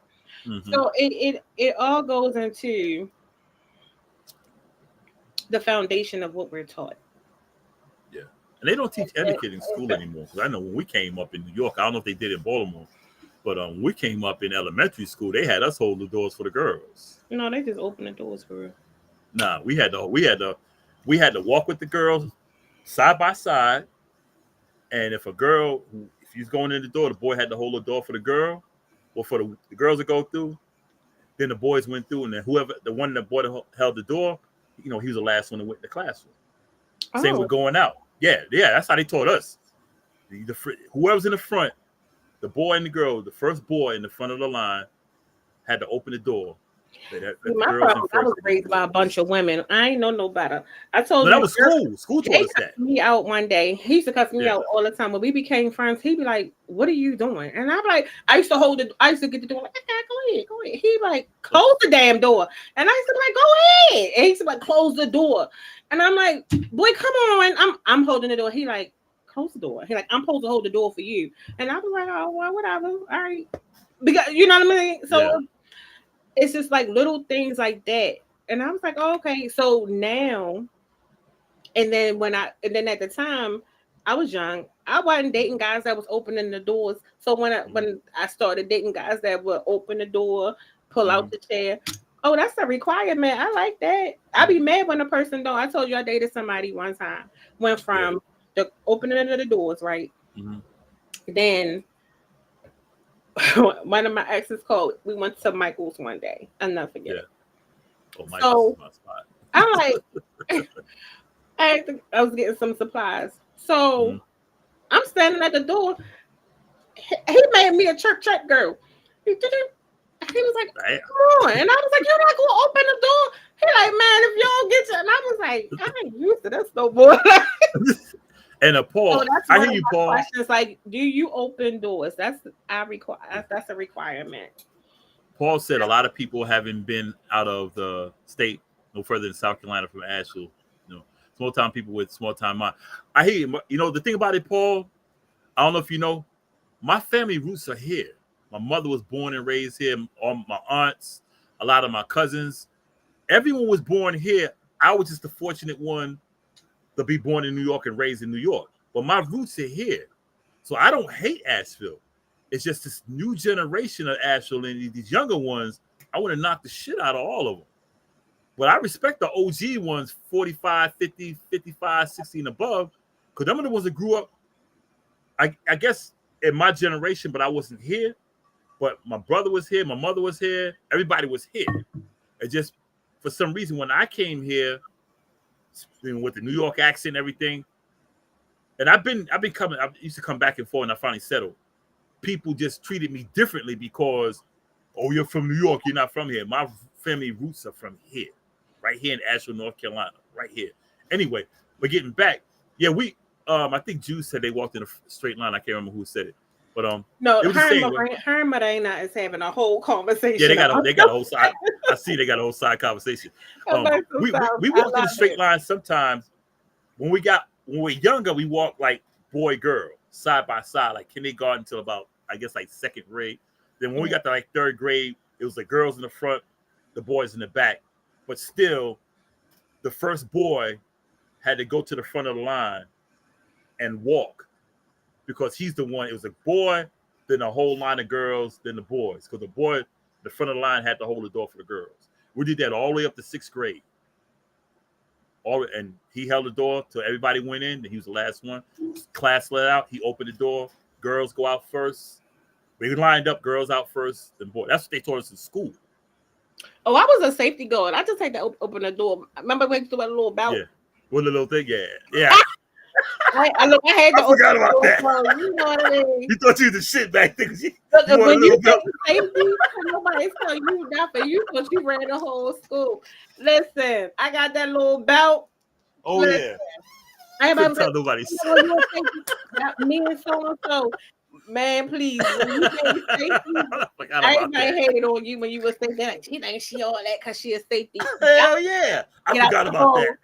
So it all goes into the foundation of what we're taught. Yeah. And they don't teach etiquette in school anymore. Because I know when we came up in New York, I don't know if they did in Baltimore, but when we came up in elementary school, they had us hold the doors for the girls. No, they just open the doors for real. Nah, we had to walk with the girls side by side. And if if you was going in the door, the boy had to hold the door for the girl, or for the girls to go through. Then the boys went through, and then the boy that held the door, he was the last one that went in the classroom. Same with going out. Yeah, that's how they taught us. Whoever's in the front, the boy and the girl, the first boy in the front of the line had to open the door. My problem, I was raised by a bunch of women. I ain't know no better. I told you that was school. School taught us that. Me out one day. He used to cuss me out all the time. When we became friends, he'd be like, "What are you doing?" And I'm like, I used to get the door. Like, go ahead. He'd be like, close the damn door. And I used to be like, go ahead. And he used to be like, close the door. And I'm like, boy, come on. I'm holding the door. He like, close the door. He like, I'm supposed to hold the door for you. And I was like, oh well, whatever. All right. Because you know what I mean? So it's just like little things like that. And I was like, oh, okay. So now, and then at the time I was young, I wasn't dating guys that was opening the doors. So when I started dating guys that would open the door, pull out the chair, Oh, that's a requirement. I like that. I be mad when a person don't. I told you I dated somebody one time. Went from the opening of the doors, right? Mm-hmm. Then one of my exes called. We went to Michael's one day. I'll never forget it. Oh, Michael's is So my spot. I'm like, I was getting some supplies. So I'm standing at the door. He made me a church girl. He did it. He was like, Damn. come on. And I was like, you're not going to open the door? He like, man, if you don't get you. And I was like, I ain't used to this no more. And Paul, so that's I one hear of you, my Paul. questions. Like, do you open doors? That's a requirement. Paul said a lot of people haven't been out of the state no further than South Carolina from Asheville. You know, small town people with small town mind. I hear you. You know, the thing about it, Paul, I don't know if you know, my family roots are here. My mother was born and raised here. All my aunts, a lot of my cousins, everyone was born here. I was just the fortunate one to be born in New York and raised in New York. But my roots are here. So I don't hate Asheville. It's just this new generation of Asheville and these younger ones, I want to knock the shit out of all of them. But I respect the OG ones, 45, 50, 55, 60 and above, because them are the ones that grew up, I guess, in my generation, but I wasn't here. But my brother was here, my mother was here, everybody was here. It just, for some reason, when I came here, with the New York accent and everything, and I've been coming, I used to come back and forth, and I finally settled. People just treated me differently because, oh, you're from New York, you're not from here. My family roots are from here, right here in Asheville, North Carolina, right here. Anyway, but getting back, yeah, I think Jews said they walked in a straight line. I can't remember who said it, but no, it was the same. her and Marina is having a whole conversation. Yeah, they got a whole side. I see they got a whole side conversation. We walk in a straight line sometimes. When we're younger, we walk like boy girl side by side, like kindergarten till about, I guess, like second grade. Then when we got to like third grade, it was the girls in the front, the boys in the back. But still, the first boy had to go to the front of the line and walk because he's the one. It was a boy, then a whole line of girls, then the boys. Because the front of the line had to hold the door for the girls. We did that all the way up to sixth grade. And he held the door till everybody went in, and he was the last one. Class let out, he opened the door. Girls go out first. We lined up, girls out first, then boys. That's what they taught us in school. Oh, I was a safety guard. I just had to open the door. Remember when you had a little belt? Yeah, with a little thing. Yeah. I had to I forgot about that. You know what I mean? You thought you was the shit back then. You when you say safety, nobody's telling you nothing. You thought you ran the whole school. Listen, I got that little belt. Oh, yeah. I ain't tell nobody. Me and so. Man, please. When you say safety, everybody hated on you when you was thinking like, she thinks she all that because she is safety. Hell yeah. I forgot about that.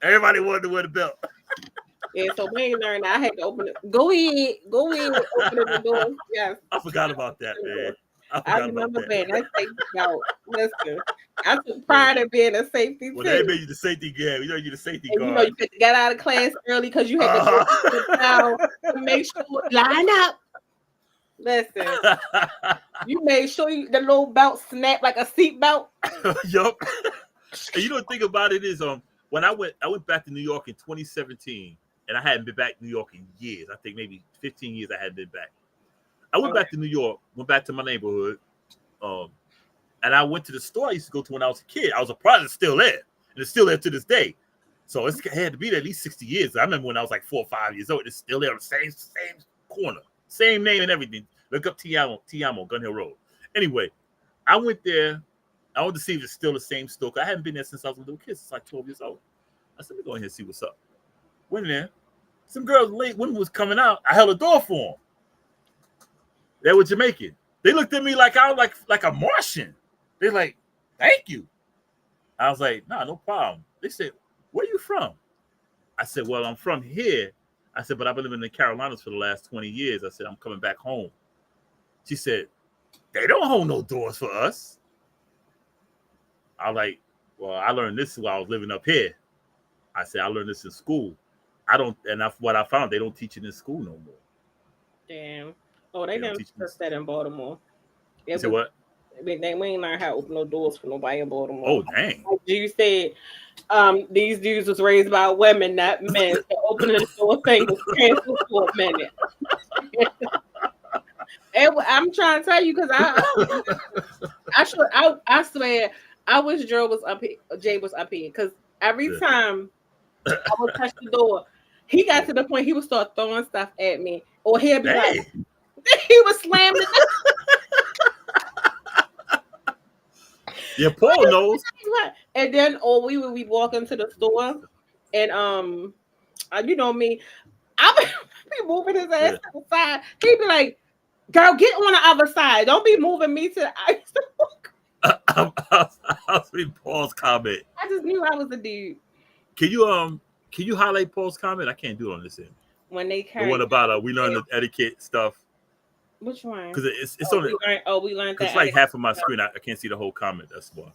Everybody wanted to wear the belt. Yeah, so we ain't learned that. I had to open it. Go ahead, open the door. Yes. I forgot about that, man. I remember being that safety belt. Listen, I took pride in being a safety well, they made you the safety guard. You know, you're the safety guard. You know, you got out of class early because you had to go down to make sure line up. Listen, you made sure the little belt snapped like a seat belt. Yup. And you know, the thing about it is, when I went back to New York in 2017, and I hadn't been back to New York in years. I think maybe 15 years I hadn't been back. I went back to New York, went back to my neighborhood, and I went to the store I used to go to when I was a kid. I was surprised it's still there, and it's still there to this day. So it had to be there at least 60 years. I remember when I was like 4 or 5 years old. It's still there on the same corner, same name and everything. Look up Tiamo, Gun Hill Road. Anyway, I went there. I wanted to see if it's still the same store. I hadn't been there since I was a little kid, since like 12 years old. I said, let me go in here and see what's up. Went in there. Some girls, women was coming out. I held a door for them. They were Jamaican. They looked at me like I was like a Martian. They're like, thank you. I was like, nah, no problem. They said, where you from? I said, well, I'm from here. I said, but I've been living in the Carolinas for the last 20 years. I said, I'm coming back home. She said, they don't hold no doors for us. I was like, well, I learned this while I was living up here. I said, I learned this in school. What I found, they don't teach it in school no more. Damn. Oh, they didn't teach that in Baltimore. You said what? we ain't learn how to open no doors for nobody in Baltimore. Oh dang! Like you said, these dudes was raised by women, not men. So opening the door thing was canceled for a minute. And I'm trying to tell you because I swear I wish Joe was up here, Jay was up here because every Yeah. time I would touch the door, he got to the point he would start throwing stuff at me, or he'd be like, Hey, he would slam the yeah, Paul knows. door, and then or we would be walking to the store, and you know me, I would be moving his ass Yeah. to the side. He'd be like, "Girl, get on the other side. Don't be moving me to the." I'll read Paul's comment. I just knew I was a dude. Can you highlight Paul's comment? I can't do it on this end. When they The carry one about we learned the etiquette stuff which one? because it's on it. We learned It's that. like half of my screen. I can't see the whole comment. That's why.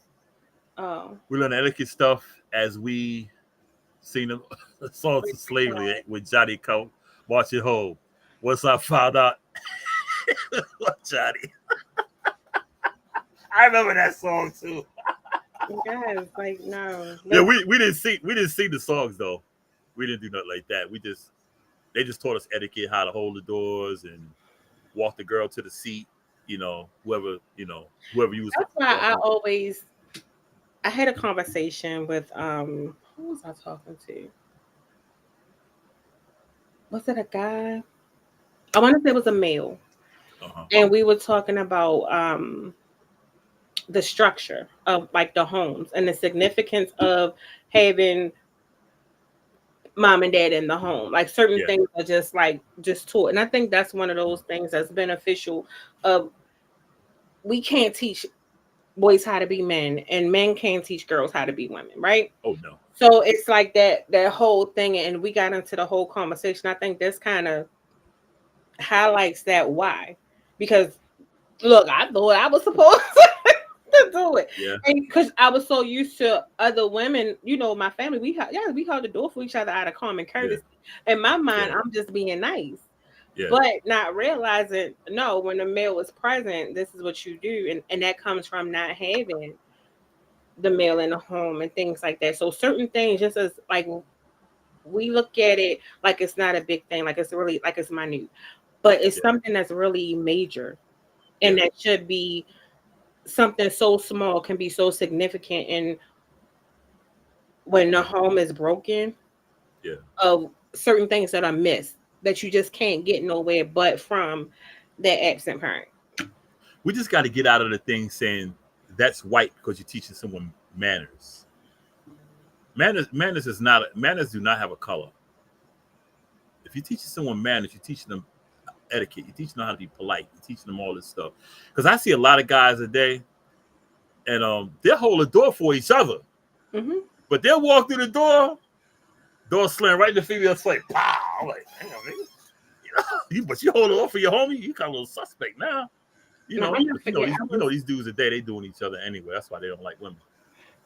Oh, We learned etiquette stuff as we seen the songs of slavery with Johnny Come watching home. Once I found out, Johnny. I remember that song too. yes, like no. Yeah, we didn't see the songs though. We didn't do nothing like that. They just taught us etiquette, how to hold the doors and walk the girl to the seat. Whoever you was. That's why I had a conversation with who was I talking to? Was it a guy? I want to say it was a male. And we were talking about the structure of like the homes and the significance of having mom and dad in the home. Like certain things are just taught. And I think that's one of those things that's beneficial of we can't teach boys how to be men and men can't teach girls how to be women, right? Oh no. So it's like that whole thing, and we got into the whole conversation. I think this kind of highlights that why. Because look, I thought I was supposed to do it. Yeah. And because I was so used to other women, my family, we held the door for each other out of common courtesy. Yeah. In my mind, I'm just being nice. Yeah. But not realizing, no, when the male is present, this is what you do. And that comes from not having the male in the home and things like that. So certain things, just as like we look at it like it's not a big thing, like it's really like it's minute, but it's something that's really major, and that should be something so small can be so significant. And when the home is broken, of certain things that are missed that you just can't get nowhere but from that absent parent. We just got to get out of the thing saying that's white because you're teaching someone manners. Manners do not have a color. If you're teaching someone manners, you're teaching them etiquette. You're teaching them how to be polite. You're teaching them all this stuff. Because I see a lot of guys today, and they'll hold the door for each other, but they'll walk through the door slam right in the female's face. Pow! I'm like, damn, nigga. But you hold it off for your homie, you got a little suspect now. You know these dudes today, they doing each other anyway. That's why they don't like women.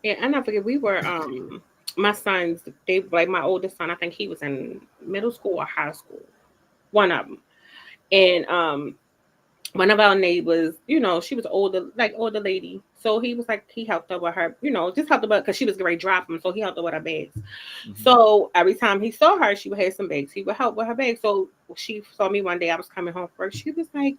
Yeah, I never forget. We were my sons. They like my oldest son. I think he was in middle school or high school. One of them, and one of our neighbors. She was older lady. So he was like he helped her with her. Just helped her because she was getting ready to drop him. So he helped her with her bags. Mm-hmm. So every time he saw her, she would have some bags. He would help with her bags. So she saw me one day. I was coming home first. She was like,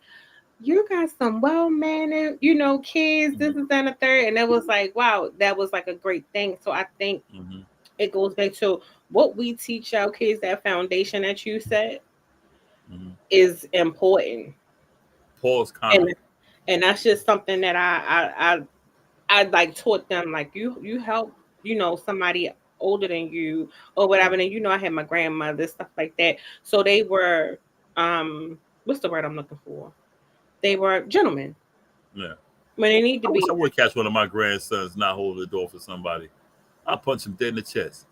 you got some well-mannered, kids, this is and the third. And it was like, wow, that was like a great thing. So I think it goes back to what we teach our kids, that foundation that you said is important. Paul's comment. And that's just something that I like taught them, like you help, somebody older than you or whatever. And I had my grandmother, stuff like that. So they were, what's the word I'm looking for? They were gentlemen. Yeah. When they need to be. I would catch one of my grandsons not holding the door for somebody. I'll punch him dead in the chest.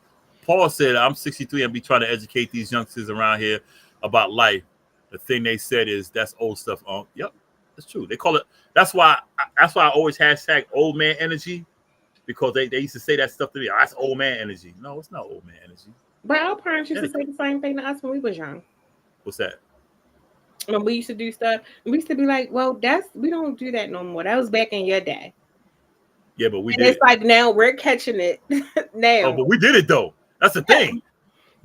Paul said, I'm 63 and be trying to educate these youngsters around here about life. The thing they said is that's old stuff. Yep, that's true. They call it. That's why I always hashtag old man energy, because they used to say that stuff to me. Oh, that's old man energy. No, it's not old man energy. But our parents used to say the same thing to us when we was young. What's that? when we used to do stuff, and we used to be like, well, we don't do that no more. That was back in your day. Yeah, but we And did it's it. like now we're catching it Oh, now. but we did it though. That's the thing.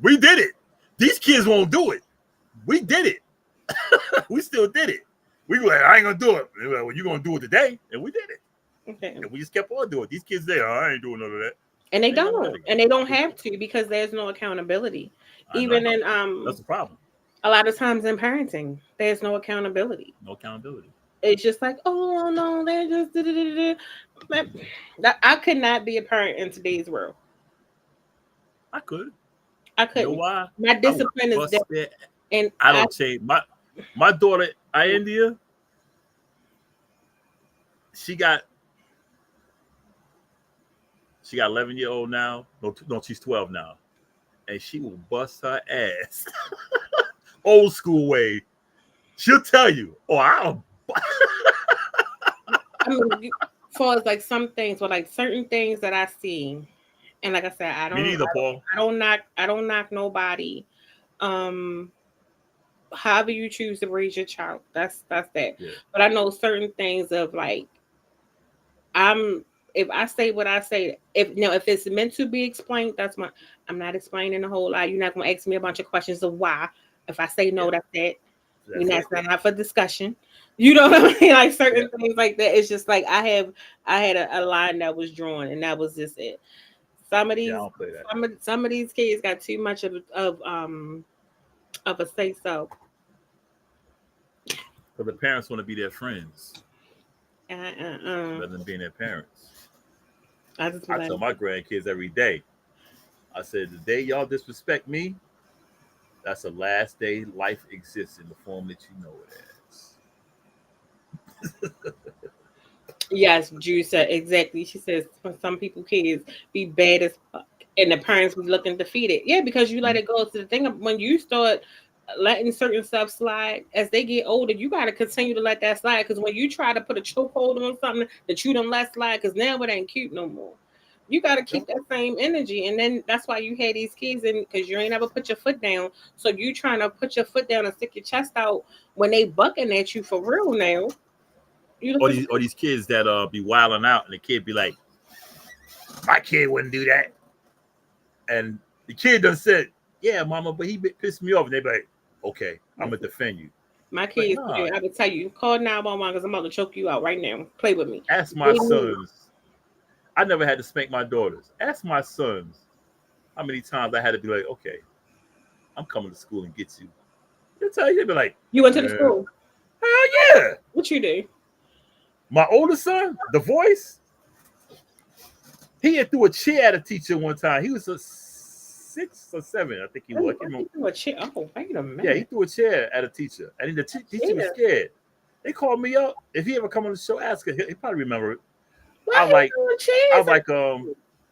We did it. These kids won't do it. We did it. We still did it. We were like, I ain't gonna do it. They were like, well, you gonna do it today, and we did it. Okay. And we just kept on doing it. These kids there, I ain't doing none of that. And they don't have to because there's no accountability. I know. Even in That's the problem. a lot of times in parenting, there's no accountability. No accountability. It's just like, oh no, they're just I could not be a parent in today's world. I could. I You know couldn't. why? My discipline is Bust different. that. And I don't change. My daughter, India, she got 11-year-old now. No, she's 12 now, and she will bust her ass, old school way. She'll tell you, "Oh, I'll." I mean, for like some things, or like certain things that I see, and like I said, Me neither, Paul. I don't knock nobody. However you choose to raise your child, that's that. Yeah. But I know certain things of like, if I say what I say, if it's meant to be explained, I'm not explaining a whole lot. You're not gonna ask me a bunch of questions of why. If I say no, that's it. That's not for discussion. You know what I mean? Like certain things like that. It's just like I had a line that was drawn, and that was just it. Some of these, I don't play that. some of these kids got too much of a say so. But the parents want to be their friends Uh-uh. rather than being their parents. I just I tell my grandkids every day. I said, the day y'all disrespect me, that's the last day life exists in the form that you know it as. Yes, Drew said exactly. She says for some people kids be bad as fuck, and the parents be looking defeated. Yeah, because you let it go. To the thing of when you start letting certain stuff slide as they get older, you got to continue to let that slide. Because when you try to put a chokehold on something that you don't let slide, because now it ain't cute no more. You got to keep that same energy, and then that's why you had these kids in because you ain't ever put your foot down. So you trying to put your foot down and stick your chest out when they bucking at you for real now. Or these kids that be wilding out, and the kid be like, "My kid wouldn't do that," and the kid done said, "Yeah, mama, but he pissed me off," and they be like, "Okay, I'm gonna defend you." My kids, nah. I would tell you, call 911 because I'm about to choke you out right now. Play with me. Ask my sons. I never had to spank my daughters. Ask my sons how many times I had to be like, "Okay, I'm coming to school and get you." They'll tell you, they'll be like, "You went to the school? Hell yeah!" What you do? My oldest son, the voice, he had threw a chair at a teacher one time. He was a 6 or 7, I think he was. He threw a chair. Oh, wait a minute. Yeah, he threw a chair at a teacher, and the teacher was scared. They called me up. If he ever come on the show, ask her. He probably remember it. I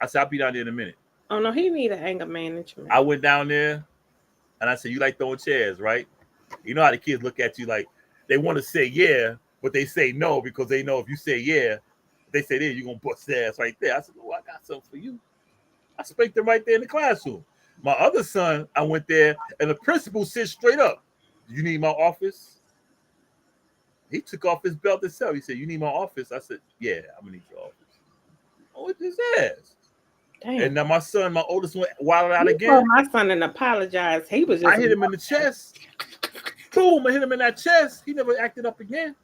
said, I'll be down there in a minute. Oh no, he need an anger management. I went down there, and I said, "You like throwing chairs, right?" You know how the kids look at you like they want to say yeah, but they say no because they know if you say yeah, they say there you're gonna bust their ass right there. I said, "Oh, I got something for you." I spanked them right there in the classroom. My other son, I went there, and the principal said straight up, "Do you need my office?" He took off his belt himself. He said, "You need my office?" I said, "Yeah, I'm gonna need your office." Oh, it's his ass. Damn. And now my son, my oldest one, wilded out again. Oh, my son and apologized. He was just. I hit him in the chest. Boom! I hit him in that chest. He never acted up again.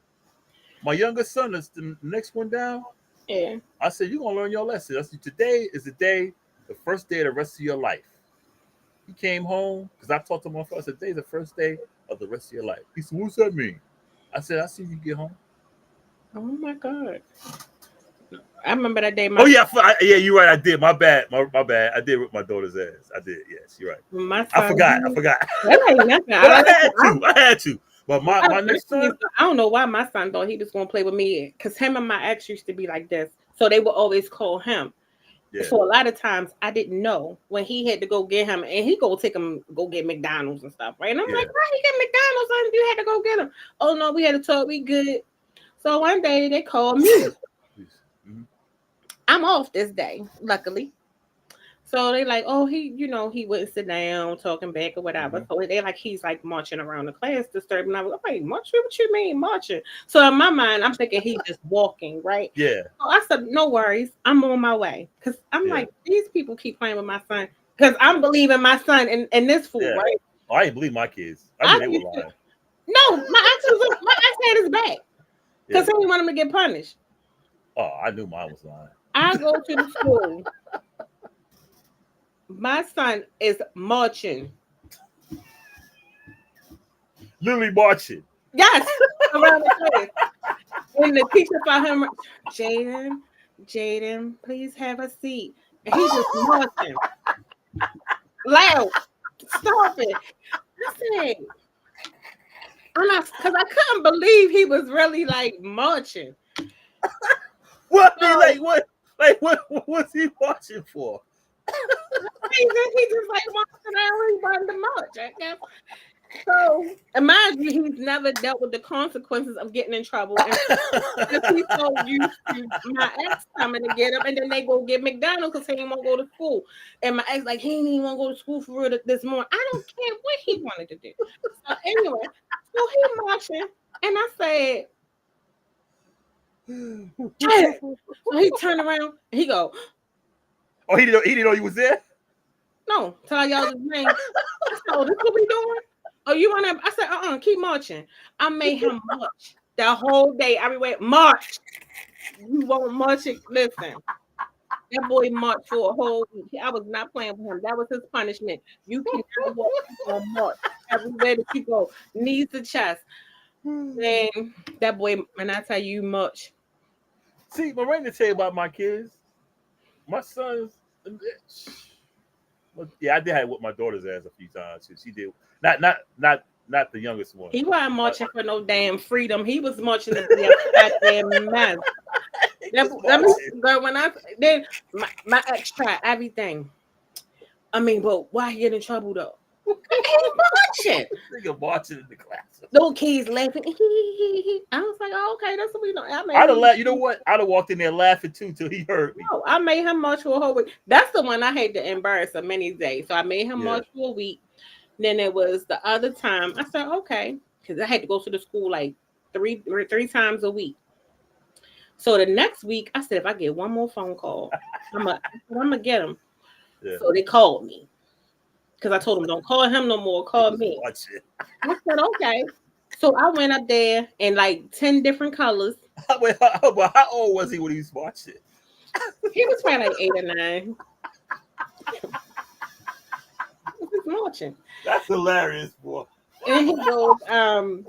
My youngest son is the next one down. Yeah. I said, "You're gonna learn your lesson." I said, "Today is the day, the first day of the rest of your life." He came home because I talked to him on first. I said, "Today's the first day of the rest of your life." He said, "What's that mean?" I said, "I see you get home." Oh my God. I remember that day. Yeah, you're right. I did. My bad. My bad. I did with my daughter's ass. I did. Yes, you're right. My son, I forgot. That ain't nothing. I had to. But my next son, I don't know why my son thought he was gonna play with me because him and my ex used to be like this. So they would always call him. Yeah. So a lot of times I didn't know when he had to go get him, and he go take him go get McDonald's and stuff, right? And I'm like, why he get McDonald's and you had to go get him? Oh no, we had to talk. We good. So one day they called me. I'm off this day, luckily. So they like, oh, he wouldn't sit down talking back or whatever. So they like he's like marching around the class disturbing. I was like, wait, marching? What you mean marching? So in my mind, I'm thinking he's just walking, right? Yeah. So I said, no worries, I'm on my way. Cause I'm like, these people keep playing with my son. Cause I'm believing my son in this fool, right? Oh, I didn't believe my kids. I knew they were lying. No, my ex had his back. Cause he didn't want him to get punished. Oh, I knew mine was lying. I go to the school. My son is marching. Literally marching. Yes, around the place. And the teacher found him, Jaden, please have a seat. And he just marching. Loud. Stop it. I said, because I couldn't believe he was really like marching. What? What was he marching for? He just like marching around. He wanted to march, I guess. So imagine he's never dealt with the consequences of getting in trouble. And he's so used to my ex coming to get him, and then they go get McDonald's because he didn't want to go to school. And my ex like, he didn't even want to go to school for real this morning. I don't care what he wanted to do. So anyway, so he marching, and I said, so he turned around, he go, oh, he didn't know you was there? No, tell y'all his name. So this what we doing? Oh, you want to? I said, keep marching. I made him march the whole day. Everywhere, march. You won't march it. Listen, that boy marched for a whole week. I was not playing with him. That was his punishment. You cannot walk on march everywhere that you go, knees to chest. And that boy, and I tell you much. See, I'm ready to tell you about my kids. My sons. Yeah, I did have with my daughter's ass a few times. She did not the youngest one. He wasn't marching for no damn freedom. He was marching to be a goddamn mess. Then my ex tried everything. I mean, but why he get in trouble though? He marching. Nigga marching in the class. Those kids laughing. I was like, oh, okay, that's what we know. I'd have laughed. You know what? I'd have walked in there laughing too till he heard me. No, I made him march for a whole week. That's the one I hate to embarrass him many days. So I made him march for a week. Then it was the other time. I said, okay, because I had to go to the school like three times a week. So the next week, I said, if I get one more phone call, I'm gonna get him. Yeah. So they called me. Because I told them, don't call him no more, call me. I said, okay. So I went up there in like 10 different colors. How old was he when he was watching? He was probably like 8 or 9. He was marching. That's hilarious, boy. And he goes, so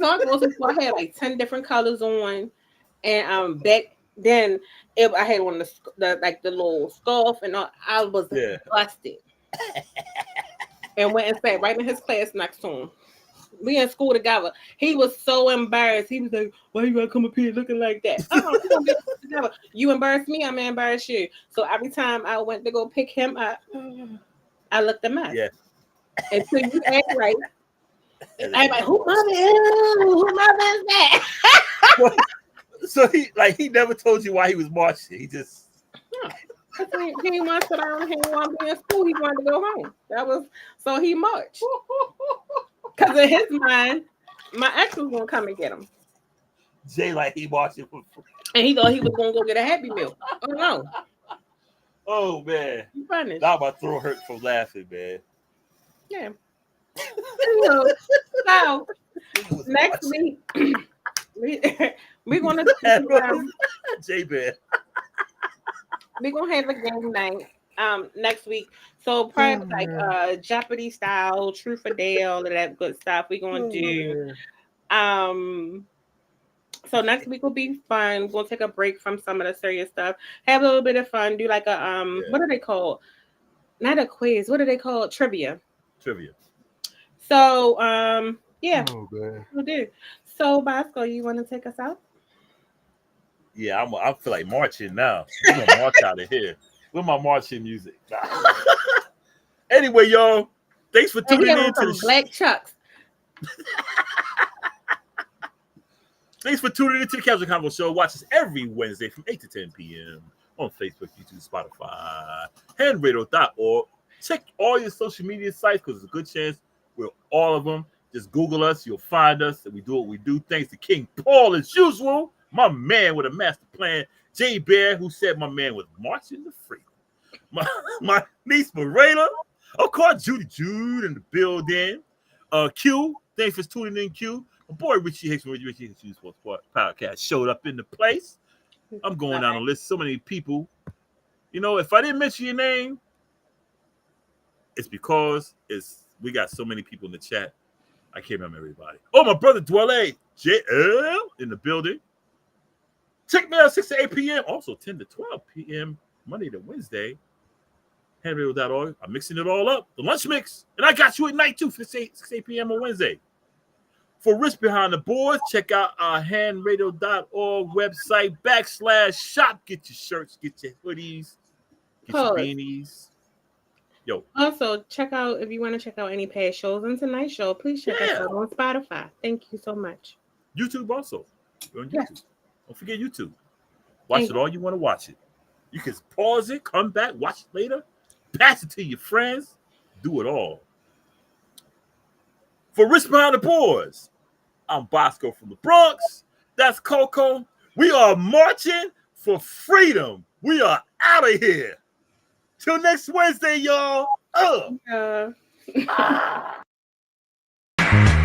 I go to school. I had like 10 different colors on. And back then, I had on the little scarf, and I was busted. And went and sat right in his class next to him. We in school together. He was so embarrassed. He was like, why you gotta come up here looking like that? You embarrass me, I'm gonna embarrass you. So every time I went to go pick him up, I looked a mess. Yeah. Until you act right. I'm like, who mother is that? So he never told you why he was marching. He just he didn't want to sit down. He didn't want to be in school. He wanted to go home. So he marched. Because in his mind, my ex was gonna come and get him. Jay he marching for free. And he thought he was gonna go get a Happy Meal. Oh no. Oh man. You punished. Now my throat hurt from laughing, man. Yeah. So next week we're gonna J-Bear. We're gonna have a game night next week. So probably like Jeopardy style, Truth or Dare, all of that good stuff. We're gonna do. So next week will be fun. We'll take a break from some of the serious stuff. Have a little bit of fun. Do like a what are they called? Not a quiz. What are they called? Trivia. So yeah, we'll do. So Bosco, you want to take us out? Yeah, I feel like marching now. I'm gonna march out of here. Where's my marching music? Anyway, y'all, thanks for tuning in to the Black Chucks. Thanks for tuning into the Casual Convo Show. Watch us every Wednesday from 8 to 10 p.m. on Facebook, YouTube, Spotify, handradio.org. Check all your social media sites because there's a good chance we're all of them. Just Google us, you'll find us, and we do what we do. Thanks to King Paul as usual, my man with a master plan, Jay Bear, who said my man was marching to freedom. My niece Morena, of course, Jude in the building. Q, thanks for tuning in, Q. My boy Richie Hicks from Richie Hicks Sports Podcast showed up in the place. I'm going down the list. So many people. You know, if I didn't mention your name, it's because we got so many people in the chat. I can't remember everybody. Oh, my brother Dwelle JL in the building. Check me out 6 to 8 p.m. Also 10 to 12 p.m. Monday to Wednesday. Handradio.org. I'm mixing it all up. The lunch mix. And I got you at night too for 6 8 p.m. on Wednesday. For Risk Behind the Boards, check out our handradio.org website /shop. Get your shirts, get your hoodies, get your beanies. Yo. Also, check out, if you want to check out any past shows and tonight's show, please check us out on Spotify. Thank you so much. YouTube also. We're on YouTube. Yes. Don't forget YouTube. Watch it all you want to watch it. You can pause it, come back, watch it later, pass it to your friends, do it all. For Risk Behind the Boards, I'm Bosco from the Bronx. That's Coco. We are marching for freedom. We are out of here. Till next Wednesday, y'all.